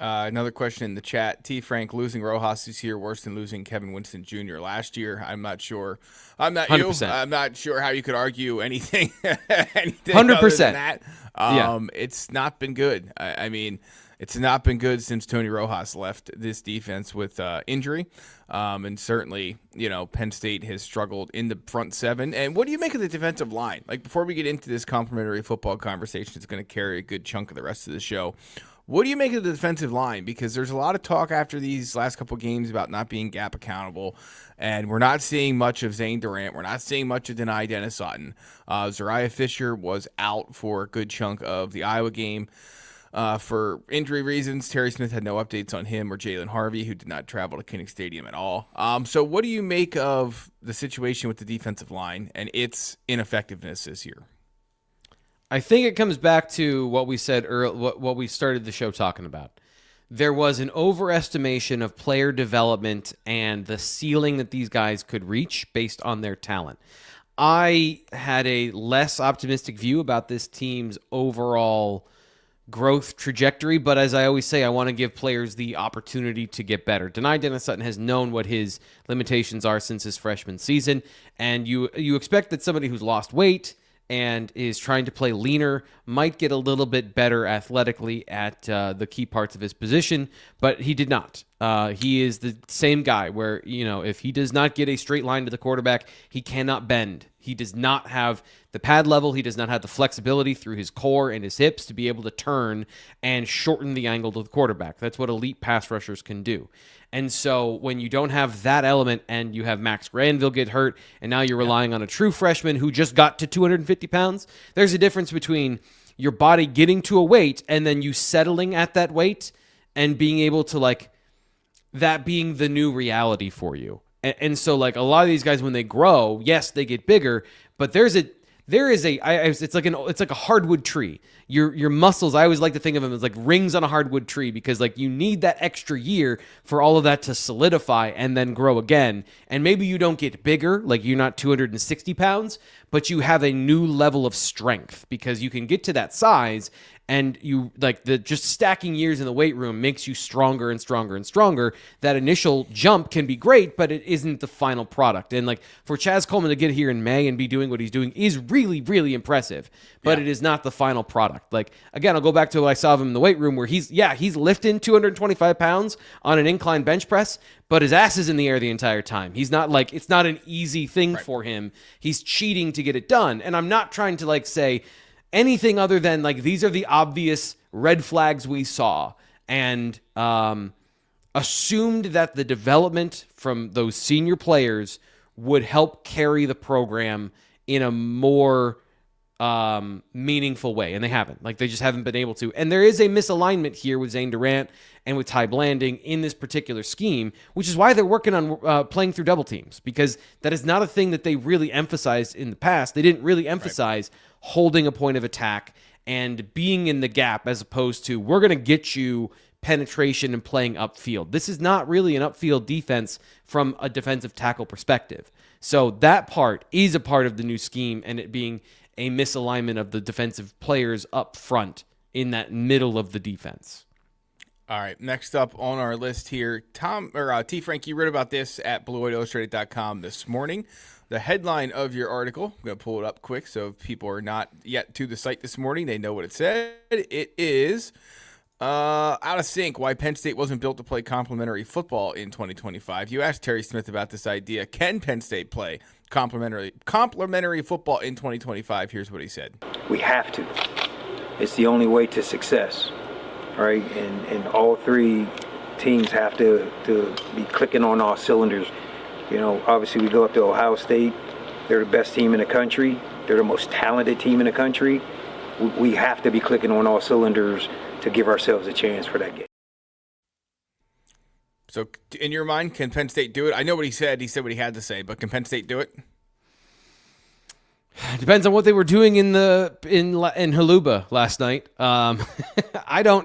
Another question in the chat. T. Frank, losing Rojas this year worse than losing Kevin Winston Jr. last year. I'm not sure. I'm not 100%. I'm not sure how you could argue anything 100%. other than that. It's not been good. I mean, it's not been good since Tony Rojas left this defense with injury. And certainly, Penn State has struggled in the front seven. And what do you make of the defensive line? Like, before we get into this complementary football conversation, it's going to carry a good chunk of the rest of the show. What do you make of the defensive line? Because there's a lot of talk after these last couple of games about not being gap accountable, and we're not seeing much of Zane Durant. We're not seeing much of Nittany Dennis Sutton. Zariah Fisher was out for a good chunk of the Iowa game for injury reasons. Terry Smith had no updates on him or Jalen Harvey, who did not travel to Kinnick Stadium at all. So what do you make of the situation with the defensive line and its ineffectiveness this year? I think it comes back to what we said earlier, what we started the show talking about. There was an overestimation of player development and the ceiling that these guys could reach based on their talent. I had a less optimistic view about this team's overall growth trajectory, but as I always say, I want to give players the opportunity to get better. Nittany Dennis Sutton has known what his limitations are since his freshman season, and you expect that somebody who's lost weight and is trying to play leaner might get a little bit better athletically at the key parts of his position, but he did not. He is the same guy where, if he does not get a straight line to the quarterback, he cannot bend. He does not have the pad level. He does not have the flexibility through his core and his hips to be able to turn and shorten the angle to the quarterback. That's what elite pass rushers can do. And so when you don't have that element and you have Max Granville get hurt and now you're relying on a true freshman who just got to 250 pounds, there's a difference between your body getting to a weight and then you settling at that weight and being able to that being the new reality for you. And so a lot of these guys, when they grow, yes, they get bigger, but it's like a hardwood tree. Your muscles, I always like to think of them as like rings on a hardwood tree because you need that extra year for all of that to solidify and then grow again. And maybe you don't get bigger, you're not 260 pounds, but you have a new level of strength because you can get to that size and you like the just stacking years in the weight room makes you stronger and stronger and stronger. That initial jump can be great, but it isn't the final product. And like for Chaz Coleman to get here in May and be doing what he's doing is really, really impressive, but it is not the final product. Like, again, I'll go back to what I saw of him in the weight room where he's lifting 225 pounds on an incline bench press, but his ass is in the air the entire time. He's not like, it's not an easy thing for him. He's cheating to get it done. And I'm not trying to like say anything other than like, these are the obvious red flags we saw, and assumed that the development from those senior players would help carry the program in a more meaningful way, and they haven't. Like, they just haven't been able to. And there is a misalignment here with Zane Durant and with Ty Blanding in this particular scheme, which is why they're working on playing through double teams, because that is not a thing that they really emphasized in the past. They didn't really emphasize holding a point of attack and being in the gap, as opposed to, we're going to get you penetration and playing upfield. This is not really an upfield defense from a defensive tackle perspective. So that part is a part of the new scheme, and it being a misalignment of the defensive players up front in that middle of the defense. All right, next up on our list here, T. Frank, you wrote about this at BWIillustrated.com this morning. The headline of your article, I'm going to pull it up quick so if people are not yet to the site this morning, they know what it said. It is out of sync why Penn State wasn't built to play complementary football in 2025. You asked Terry Smith about this idea. Can Penn State play complementary football in 2025? Here's what he said. We have to. It's the only way to success, right? And all three teams have to be clicking on all cylinders. You know, obviously we go up to Ohio State. They're the best team in the country. They're the most talented team in the country. We have to be clicking on all cylinders to give ourselves a chance for that game. So in your mind, can Penn State do it? I know what he said. He said what he had to say, but can Penn State do it? Depends on what they were doing in Haluba last night.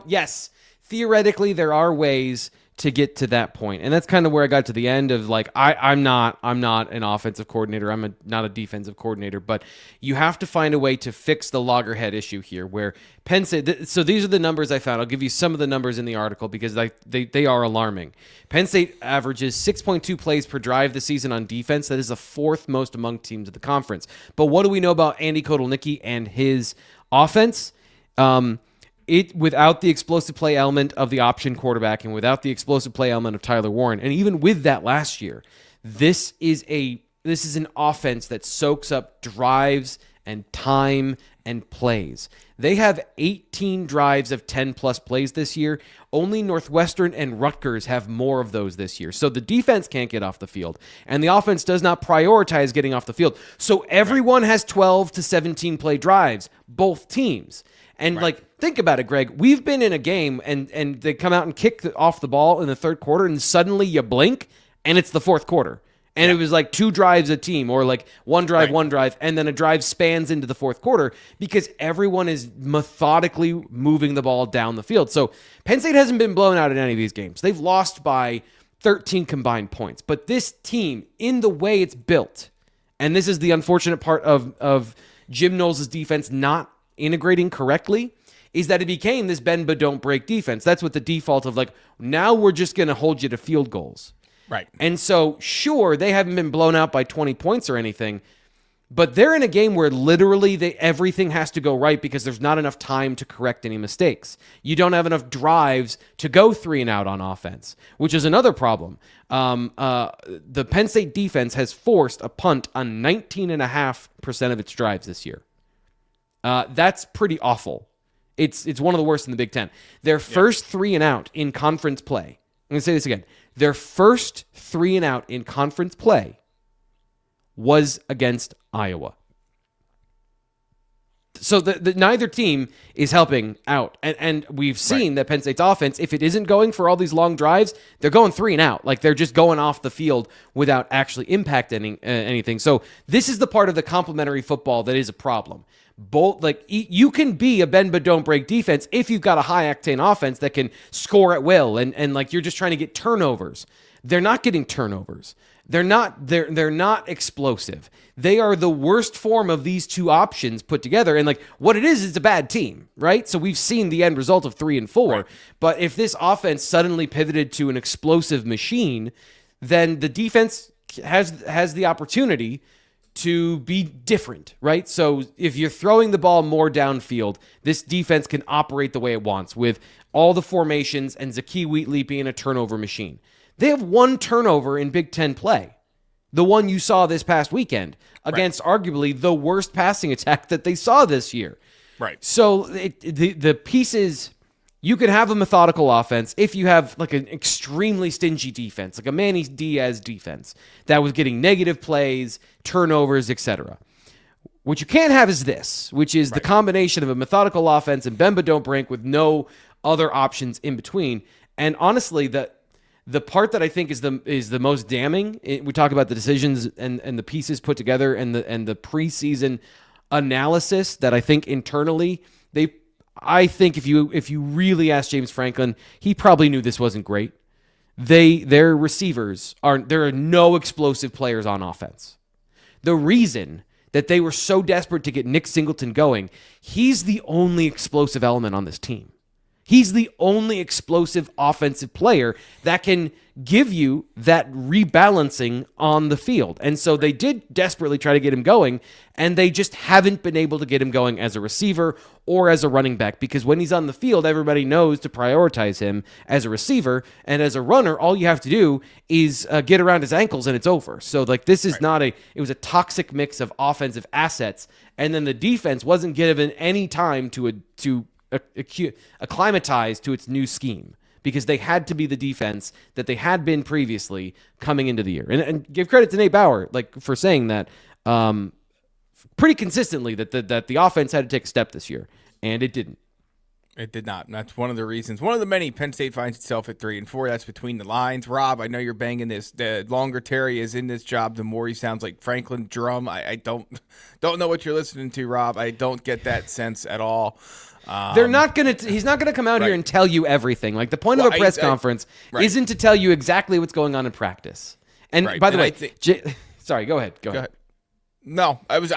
Yes, theoretically there are ways to get to that point. And that's kind of where I got to the end of like, I'm not an offensive coordinator. I'm not a defensive coordinator, but you have to find a way to fix the loggerhead issue here where Penn State, so these are the numbers I found. I'll give you some of the numbers in the article because they are alarming. Penn State averages 6.2 plays per drive this season on defense. That is the fourth most among teams of the conference. But what do we know about Andy Kotelnicki and his offense? Without the explosive play element of the option quarterback and without the explosive play element of Tyler Warren, and even with that last year, this is an offense that soaks up drives and time and plays. They have 18 drives of 10-plus plays this year. Only Northwestern and Rutgers have more of those this year. So the defense can't get off the field, and the offense does not prioritize getting off the field. So everyone has 12 to 17 play drives, both teams. And, think about it, Greg. We've been in a game, and they come out and kick off the ball in the third quarter, and suddenly you blink, and it's the fourth quarter. And it was like 2 drives a team, or like one drive, and then a drive spans into the fourth quarter because everyone is methodically moving the ball down the field. So Penn State hasn't been blown out in any of these games. They've lost by 13 combined points. But this team, in the way it's built, and this is the unfortunate part of Jim Knowles' defense not integrating correctly, is that it became this bend but don't break defense. That's what the default of like, now we're just going to hold you to field goals. Right. And so, sure, they haven't been blown out by 20 points or anything, but they're in a game where literally everything has to go right because there's not enough time to correct any mistakes. You don't have enough drives to go 3 and out on offense, which is another problem. The Penn State defense has forced a punt on 19.5% of its drives this year. That's pretty awful. It's one of the worst in the Big Ten. Their first 3 and out in conference play. I'm going to say this again. Their first 3 and out in conference play was against Iowa. So neither team is helping out. And we've seen that Penn State's offense, if it isn't going for all these long drives, they're going 3 and out. Like they're just going off the field without actually impacting anything. So this is the part of the complementary football that is a problem. You can be a bend but don't break defense if you've got a high octane offense that can score at will and like you're just trying to get turnovers. They're not getting turnovers. They're not explosive. They are the worst form of these two options put together. And like what it is a bad team, right? So we've seen the end result of 3 and 4. Right. But if this offense suddenly pivoted to an explosive machine, then the defense has the opportunity to be different, right? So if you're throwing the ball more downfield, this defense can operate the way it wants with all the formations and Zakee Wheatley being a turnover machine. They have 1 turnover in Big Ten play. The one you saw this past weekend against arguably the worst passing attack that they saw this year. Right. So the pieces, you can have a methodical offense if you have like an extremely stingy defense, like a Manny Diaz defense that was getting negative plays, turnovers, etc. What you can't have is this, which is the combination of a methodical offense and Bemba don't brink with no other options in between. And honestly, the part that I think is the most damning, we talk about the decisions and the pieces put together and the preseason analysis that I think internally I think if you really ask James Franklin, he probably knew this wasn't great. Their receivers there are no explosive players on offense. The reason that they were so desperate to get Nick Singleton going, he's the only explosive element on this team. He's the only explosive offensive player that can give you that rebalancing on the field. And so they did desperately try to get him going, and they just haven't been able to get him going as a receiver or as a running back, because when he's on the field, everybody knows to prioritize him as a receiver, and as a runner, all you have to do is get around his ankles and it's over. So like this is it was a toxic mix of offensive assets, and then the defense wasn't given any time to acclimatize to its new scheme, because they had to be the defense that they had been previously coming into the year. And give credit to Nate Bauer for saying that pretty consistently that the offense had to take a step this year, and it didn't. It did not. And that's one of the reasons. One of the many Penn State finds itself at 3 and 4. That's between the lines. Rob, I know you're banging this. The longer Terry is in this job, the more he sounds like Franklin Drum. I don't know what you're listening to, Rob. I don't get that sense at all. They're not gonna. He's not gonna come out here and tell you everything. Like the point of a press conference isn't to tell you exactly what's going on in practice. And by the way, sorry, go ahead. Go ahead. No, I was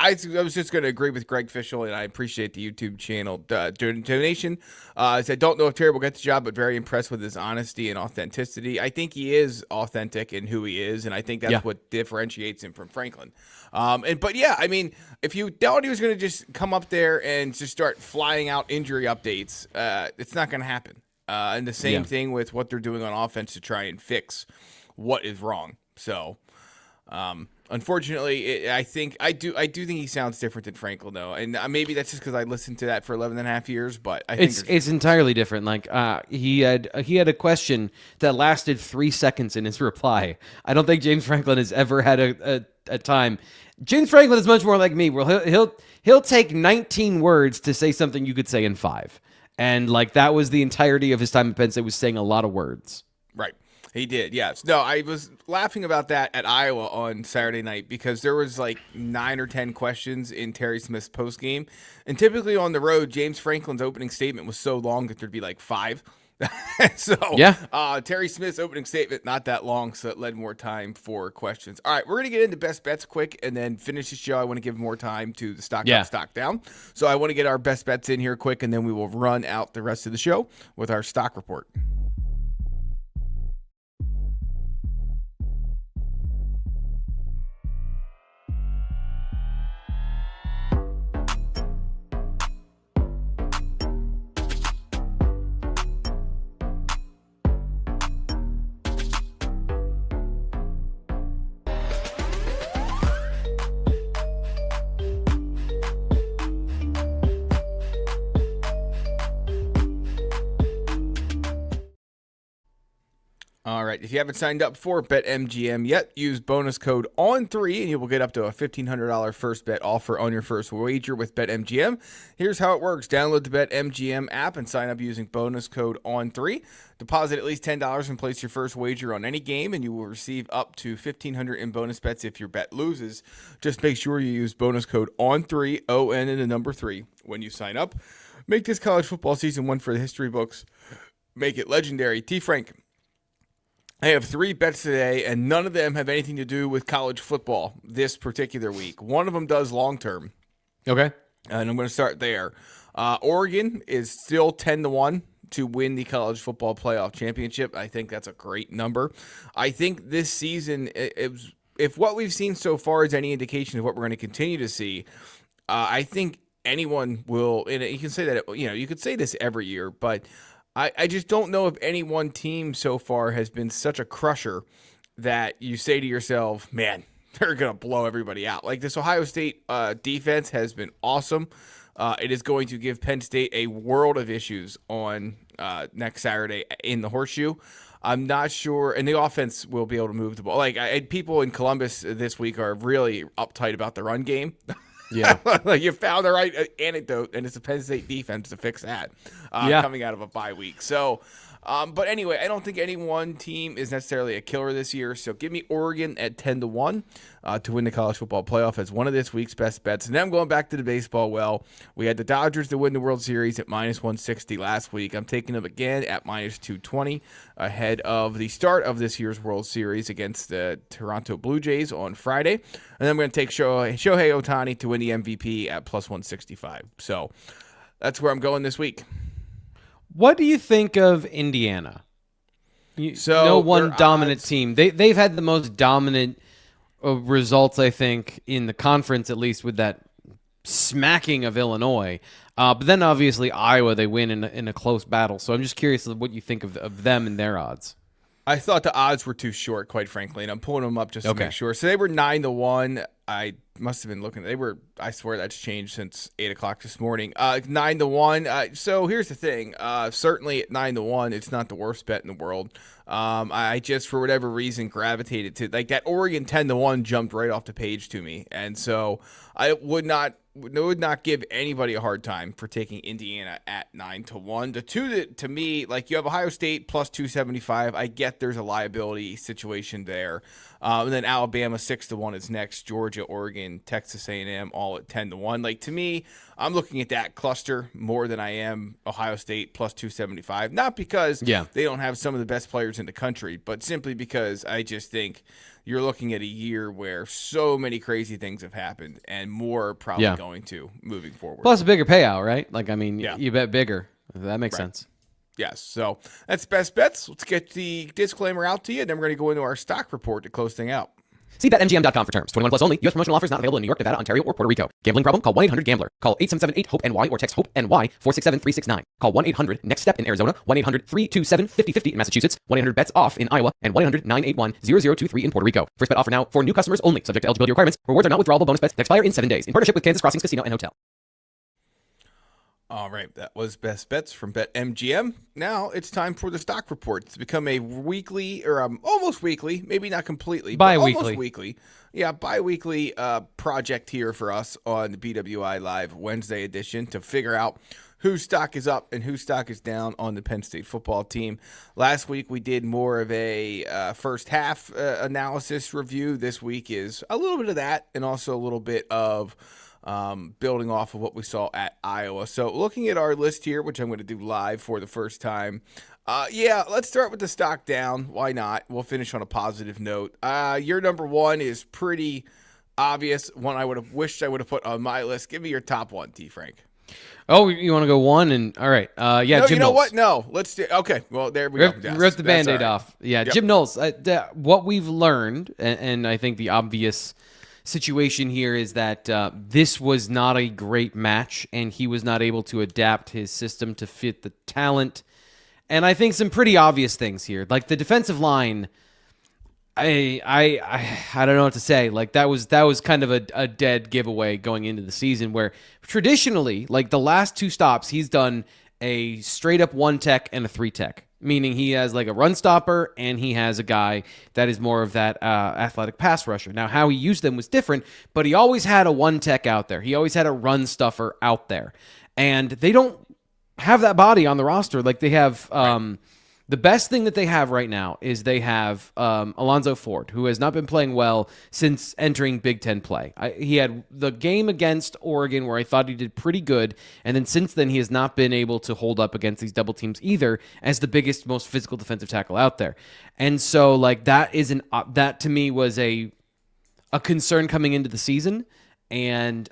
just going to agree with Greg Fishel, and I appreciate the YouTube channel donation. I don't know if Terry will get the job, but very impressed with his honesty and authenticity. I think he is authentic in who he is, and I think that's what differentiates him from Franklin. I mean, if you thought he was going to just come up there and just start flying out injury updates, it's not going to happen. And the same thing with what they're doing on offense to try and fix what is wrong. So. Unfortunately, I do think he sounds different than Franklin, though, and maybe that's just because I listened to that for 11 and a half years. But I think it's entirely different. Like he had a question that lasted 3 seconds in his reply. I don't think James Franklin has ever had a time. James Franklin is much more like me, where he'll take 19 words to say something you could say in 5, and like that was the entirety of his time at Penn State, was saying a lot of words. Right. He did, yes. No, I was laughing about that at Iowa on Saturday night because there was like 9 or 10 questions in Terry Smith's postgame. And typically on the road, James Franklin's opening statement was so long that there'd be like 5. Terry Smith's opening statement, not that long, so it led more time for questions. All right, we're going to get into best bets quick and then finish the show. I want to give more time to the stock up, stock down. So I want to get our best bets in here quick, and then we will run out the rest of the show with our stock report. All right, if you haven't signed up for BetMGM yet, use bonus code ON3 and you will get up to a $1,500 first bet offer on your first wager with BetMGM. Here's how it works. Download the BetMGM app and sign up using bonus code ON3. Deposit at least $10 and place your first wager on any game, and you will receive up to $1,500 in bonus bets if your bet loses. Just make sure you use bonus code ON3, O-N and the number 3, when you sign up. Make this college football season one for the history books. Make it legendary. T. Frank. I have 3 bets today, and none of them have anything to do with college football this particular week. One of them does long-term. Okay. And I'm going to start there. Oregon is still 10-1 to win the college football playoff championship. I think that's a great number. I think this season, if what we've seen so far is any indication of what we're going to continue to see, I think anyone will, and you can say that, you could say this every year, but I just don't know if any one team so far has been such a crusher that you say to yourself, man, they're going to blow everybody out. Like, this Ohio State defense has been awesome. It is going to give Penn State a world of issues on next Saturday in the Horseshoe. I'm not sure, and the offense will be able to move the ball. Like, people in Columbus this week are really uptight about the run game. Yeah. Like, you found the right anecdote, and it's the Penn State defense to fix that coming out of a bye week. So, but anyway, I don't think any one team is necessarily a killer this year. So give me Oregon at 10-1 to win the college football playoff as one of this week's best bets. And then I'm going back to the baseball. Well, we had the Dodgers to win the World Series at -160 last week. I'm taking them again at -220 ahead of the start of this year's World Series against the Toronto Blue Jays on Friday. And then I'm going to take Shohei Ohtani to win the MVP at +165. So that's where I'm going this week. What do you think of Indiana? No one dominant team. They've had the most dominant results, I think, in the conference, at least with that smacking of Illinois. But then obviously Iowa, they win in a close battle. So I'm just curious what you think of them and their odds. I thought the odds were too short, quite frankly, and I'm pulling them up just to make sure. So they were 9-1. I must have been looking. I swear that's changed since 8 o'clock this morning. 9-1. So here's the thing. Certainly at 9-1, it's not the worst bet in the world. I just, for whatever reason, gravitated to, like, that Oregon 10-1 jumped right off the page to me, and so I would not give anybody a hard time for taking Indiana at 9-1. The two that, to me, like, you have Ohio State +275. I get there's a liability situation there. And then Alabama 6-1 is next. Georgia, Oregon, Texas A&M all at 10-1. Like, to me, I'm looking at that cluster more than I am Ohio State +275. Not because they don't have some of the best players in the country, but simply because I just think you're looking at a year where so many crazy things have happened, and more are probably going to moving forward. Plus a bigger payout, right? Like, I mean, you bet bigger. That makes sense. Yes. So that's best bets. Let's get the disclaimer out to you, and then we're going to go into our stock report to close things out. See BetMGM.com for terms. 21 plus only. U.S. promotional offers not available in New York, Nevada, Ontario, or Puerto Rico. Gambling problem? Call 1-800-GAMBLER. Call 877-8-HOPE-NY or text HOPE-NY 467-369. Call 1-800-NEXT-STEP in Arizona. 1-800-327-5050 in Massachusetts. 1-800-BETS-OFF in Iowa. And 1-800-981-0023 in Puerto Rico. First bet offer now for new customers only. Subject to eligibility requirements. Rewards are not withdrawable bonus bets that expire in 7 days. In partnership with Kansas Crossings Casino and Hotel. All right, that was Best Bets from BetMGM. Now it's time for the stock report. It's become a weekly, or almost weekly, maybe not completely, but almost weekly. Yeah, bi-weekly project here for us on the BWI Live Wednesday edition to figure out whose stock is up and whose stock is down on the Penn State football team. Last week we did more of a first half analysis review. This week is a little bit of that and also a little bit of building off of what we saw at Iowa. So looking at our list here, which I'm going to do live for the first time. Let's start with the stock down. Why not? We'll finish on a positive note. Your number one is pretty obvious. One I would have wished I would have put on my list. Give me your top one, T. Frank. Oh, you want to go one? And all right. No, Jim you know Knowles. What? No. Let's do. Okay. Well, there we go. Yes, rip the Band-Aid right. off. Yeah, yep. Jim Knowles. What we've learned, and I think the obvious situation here is that this was not a great match, and he was not able to adapt his system to fit the talent. And I think some pretty obvious things here, like the defensive line. I don't know what to say. Like that was kind of a dead giveaway going into the season, where traditionally, like the last two stops, he's done a straight up 1-tech and a 3-tech. Meaning he has like a run stopper and he has a guy that is more of that athletic pass rusher. Now, how he used them was different, but he always had a 1-tech out there. He always had a run stuffer out there. And they don't have that body on the roster. Like they have The best thing that they have right now is they have Alonzo Ford, who has not been playing well since entering Big Ten play. He had the game against Oregon where I thought he did pretty good, and then since then he has not been able to hold up against these double teams either as the biggest, most physical defensive tackle out there. And so like that to me was a concern coming into the season, and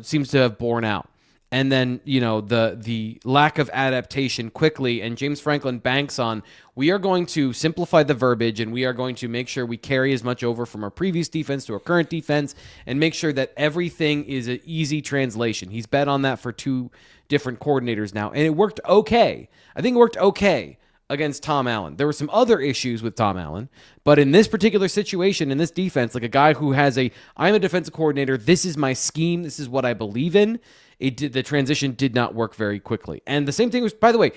seems to have borne out. And then, the lack of adaptation quickly, and James Franklin banks on, we are going to simplify the verbiage, and we are going to make sure we carry as much over from our previous defense to our current defense, and make sure that everything is an easy translation. He's bet on that for 2 different coordinators now, and it worked okay. I think it worked okay against Tom Allen. There were some other issues with Tom Allen, but in this particular situation, in this defense, like a guy who has I'm a defensive coordinator, this is my scheme, this is what I believe in, the transition did not work very quickly. And the same thing was, by the way,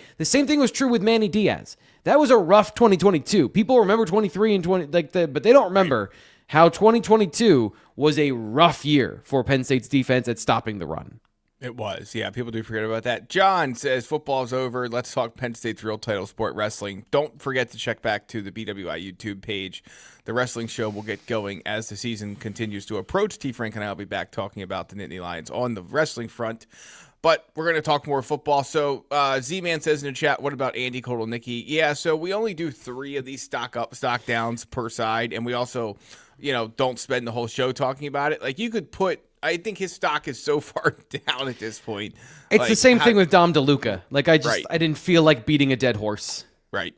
true with Manny Diaz. That was a rough 2022. People remember 23 and 20, but they don't remember how 2022 was a rough year for Penn State's defense at stopping the run. It was, yeah. People do forget about that. John says, football's over. Let's talk Penn State's real title sport, wrestling. Don't forget to check back to the BWI YouTube page. The wrestling show will get going as the season continues to approach. T. Frank and I will be back talking about the Nittany Lions on the wrestling front. But we're going to talk more football. So Z-Man says in the chat, what about Andy Kotelnicki? Yeah, so we only do 3 of these stock downs per side. And we also, don't spend the whole show talking about it. Like you could I think his stock is so far down at this point. It's the same thing with Dom DeLuca. Like I didn't feel like beating a dead horse. Right.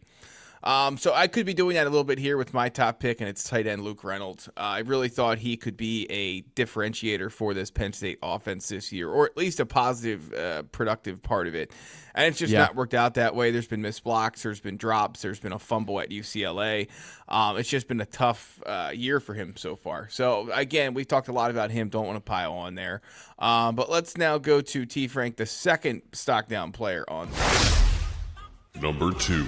So I could be doing that a little bit here with my top pick, and it's tight end Luke Reynolds. I really thought he could be a differentiator for this Penn State offense this year, or at least a positive, productive part of it. And it's just not worked out that way. There's been missed blocks. There's been drops. There's been a fumble at UCLA. It's just been a tough year for him so far. So, again, we've talked a lot about him. Don't want to pile on there. But let's now go to T. Frank, the second stock down player on Number 2.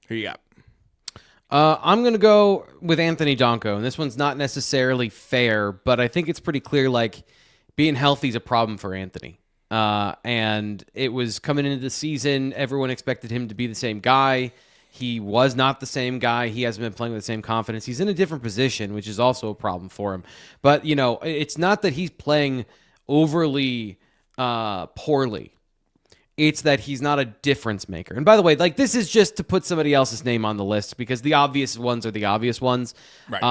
Who you got? I'm going to go with Anthony Donko, and this one's not necessarily fair, but I think it's pretty clear, being healthy is a problem for Anthony. And it was coming into the season, everyone expected him to be the same guy. He was not the same guy. He hasn't been playing with the same confidence. He's in a different position, which is also a problem for him. But, it's not that he's playing overly poorly. It's that he's not a difference maker. And by the way, this is just to put somebody else's name on the list because the obvious ones are the obvious ones. Right.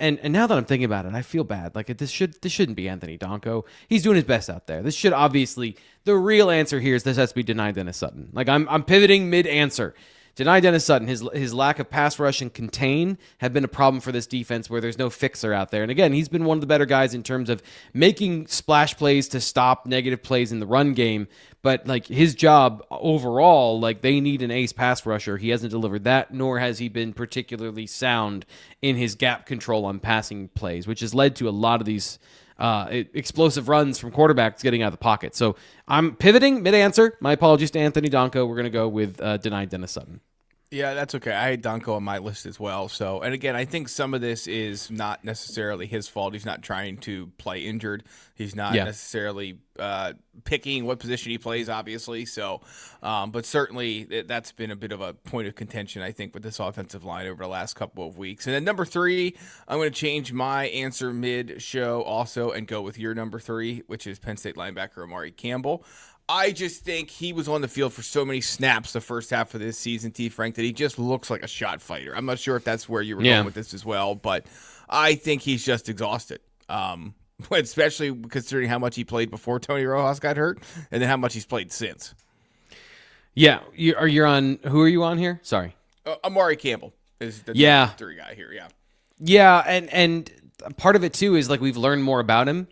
And now that I'm thinking about it, I feel bad. This shouldn't be Anthony Donko. He's doing his best out there. This should obviously, the real answer here is this has to be denied Dennis Sutton. I'm pivoting mid-answer. Deny Dennis Sutton. His lack of pass rush and contain have been a problem for this defense where there's no fixer out there. And again, he's been one of the better guys in terms of making splash plays to stop negative plays in the run game. But his job overall, they need an ace pass rusher. He hasn't delivered that, nor has he been particularly sound in his gap control on passing plays, which has led to a lot of these explosive runs from quarterbacks getting out of the pocket. So I'm pivoting mid-answer. My apologies to Anthony Donko. We're going to go with denied Dennis Sutton. Yeah, that's okay. I had Donko on my list as well. So, and again, I think some of this is not necessarily his fault. He's not trying to play injured. He's not necessarily picking what position he plays, obviously. So, but certainly that's been a bit of a point of contention, I think, with this offensive line over the last couple of weeks. And then number 3, I'm going to change my answer mid-show also and go with your number 3, which is Penn State linebacker Amari Campbell. I just think he was on the field for so many snaps the first half of this season, T. Frank, that he just looks like a shot fighter. I'm not sure if that's where you were going with this as well, but I think he's just exhausted, especially considering how much he played before Tony Rojas got hurt and then how much he's played since. Yeah. Who are you on here? Sorry. Amari Campbell is the number 3 guy here, Yeah, and part of it, too, is we've learned more about him.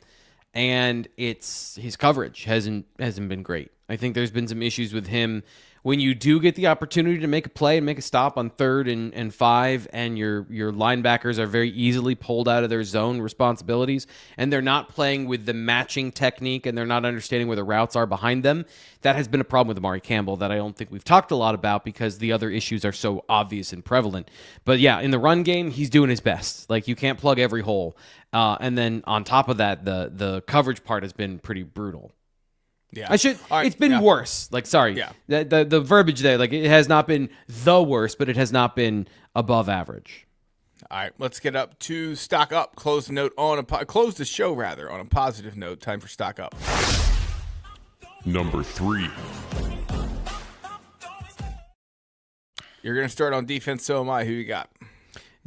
And it's his coverage hasn't been great. I think there's been some issues with him when you do get the opportunity to make a play and make a stop on 3rd and 5, and your linebackers are very easily pulled out of their zone responsibilities, and they're not playing with the matching technique, and they're not understanding where the routes are behind them. That has been a problem with Amari Campbell that I don't think we've talked a lot about because the other issues are so obvious and prevalent. But yeah, in the run game, he's doing his best. You can't plug every hole. And then on top of that, the coverage part has been pretty brutal. Yeah. All right, it's been worse. Like, sorry. Yeah. The verbiage there, like, it has not been the worst, but it has not been above average. All right, let's get up to stock up. Close the show on a positive note. Time for stock up. Number 3. You're going to start on defense, so am I. Who you got?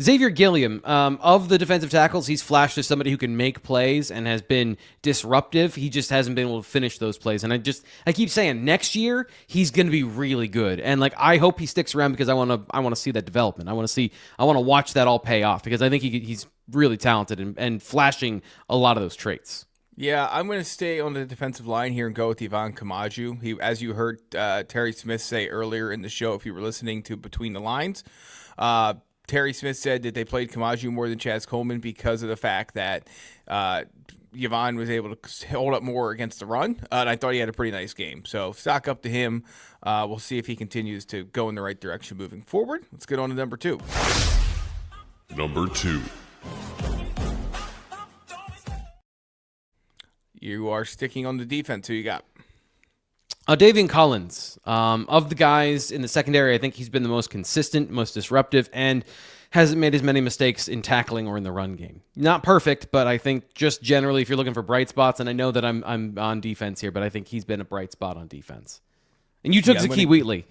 Xavier Gilliam, of the defensive tackles, he's flashed as somebody who can make plays and has been disruptive. He just hasn't been able to finish those plays. And I keep saying next year he's going to be really good. And like, I hope he sticks around because I want to see that development. I want to watch that all pay off because I think he's really talented and flashing a lot of those traits. Yeah, I'm going to stay on the defensive line here and go with Ivan Kamaju. He, as you heard Terry Smith say earlier in the show, if you were listening to Between the Lines, Terry Smith said that they played Kamaju more than Chaz Coleman because of the fact that Yvonne was able to hold up more against the run, and I thought he had a pretty nice game. So stock up to him. We'll see if he continues to go in the right direction moving forward. Let's get on to number 2. Number 2. You are sticking on the defense. Who you got? Davian Collins, of the guys in the secondary, I think he's been the most consistent, most disruptive, and hasn't made as many mistakes in tackling or in the run game. Not perfect, but I think just generally, if you're looking for bright spots, and I know that I'm on defense here, but I think he's been a bright spot on defense. And you took Zakee Wheatley.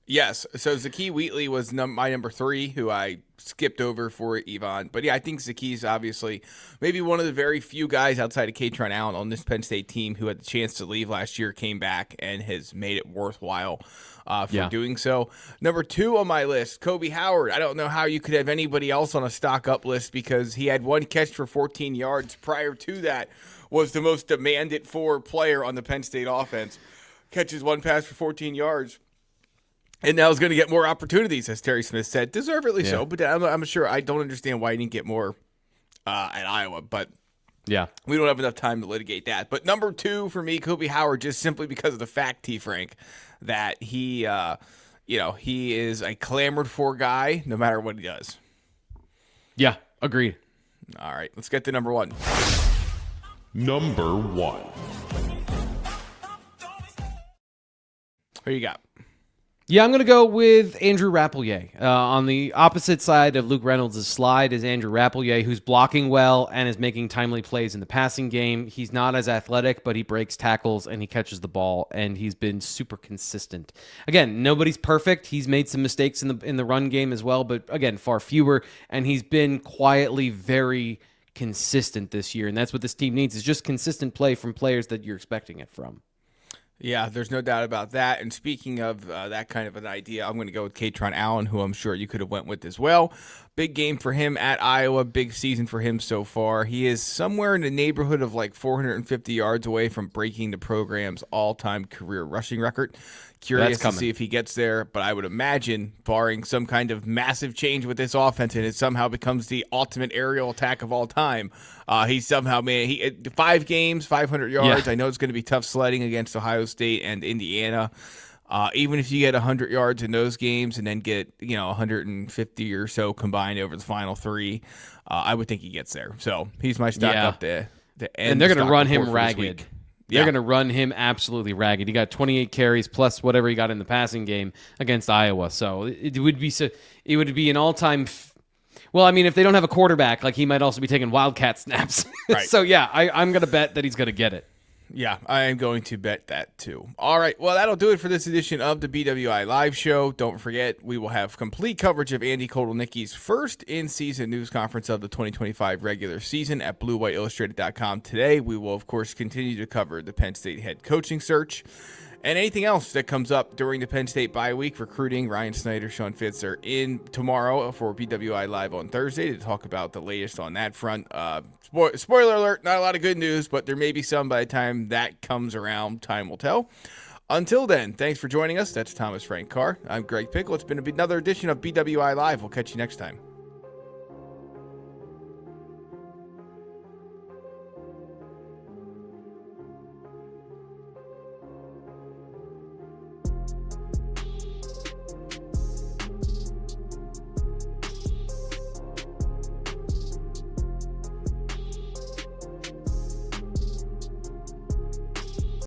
Yes, so Zakee Wheatley was my number 3, who I skipped over for Yvonne. But yeah, I think Zakee's obviously maybe one of the very few guys outside of Katron Allen on this Penn State team who had the chance to leave last year, came back, and has made it worthwhile for doing so. Number 2 on my list, Kobe Howard. I don't know how you could have anybody else on a stock up list because he had one catch for 14 yards. Prior to that was the most demanded for player on the Penn State offense. Catches one pass for 14 yards. And now is going to get more opportunities, as Terry Smith said. Deservedly so, but I'm sure I don't understand why he didn't get more at Iowa. But yeah, we don't have enough time to litigate that. But number 2 for me, Kobe Howard, just simply because of the fact, T. Frank, that he is a clamored for guy no matter what he does. Yeah, agreed. All right, let's get to number 1. Number 1. Who you got? Yeah, I'm going to go with Andrew Rappelier. On the opposite side of Luke Reynolds' slide is Andrew Rappelier, who's blocking well and is making timely plays in the passing game. He's not as athletic, but he breaks tackles and he catches the ball, and he's been super consistent. Again, nobody's perfect. He's made some mistakes in the run game as well, but again, far fewer, and he's been quietly very consistent this year, and that's what this team needs, is just consistent play from players that you're expecting it from. Yeah, there's no doubt about that. And speaking of that kind of an idea, I'm going to go with Katron Allen, who I'm sure you could have went with as well. Big game for him at Iowa. Big season for him so far. He is somewhere in the neighborhood of like 450 yards away from breaking the program's all-time career rushing record. Curious to see if he gets there, but I would imagine, barring some kind of massive change with this offense and it somehow becomes the ultimate aerial attack of all time, he somehow made 5 games, 500 yards. Yeah. I know it's going to be tough sledding against Ohio State and Indiana. Even if you get 100 yards in those games and then get 150 or so combined over the final 3, I would think he gets there. So he's my stock up there. And they're going to run him ragged. They're going to run him absolutely ragged. He got 28 carries plus whatever he got in the passing game against Iowa. So it would be an all-time. Well, I mean, if they don't have a quarterback, like, he might also be taking Wildcat snaps. Right. So yeah, I'm going to bet that he's going to get it. Yeah, I am going to bet that too. All right, well, that'll do it for this edition of the BWI Live Show. Don't forget, we will have complete coverage of Andy Kotelnicki's first in-season news conference of the 2025 regular season at BlueWhiteIllustrated.com today. We will, of course, continue to cover the Penn State head coaching search and anything else that comes up during the Penn State bye week. Recruiting, Ryan Snyder, Sean Fitz are in tomorrow for BWI Live on Thursday to talk about the latest on that front. Spoiler alert, not a lot of good news, but there may be some by the time that comes around. Time will tell. Until then, thanks for joining us. That's Thomas Frank Carr. I'm Greg Pickle. It's been another edition of BWI Live. We'll catch you next time.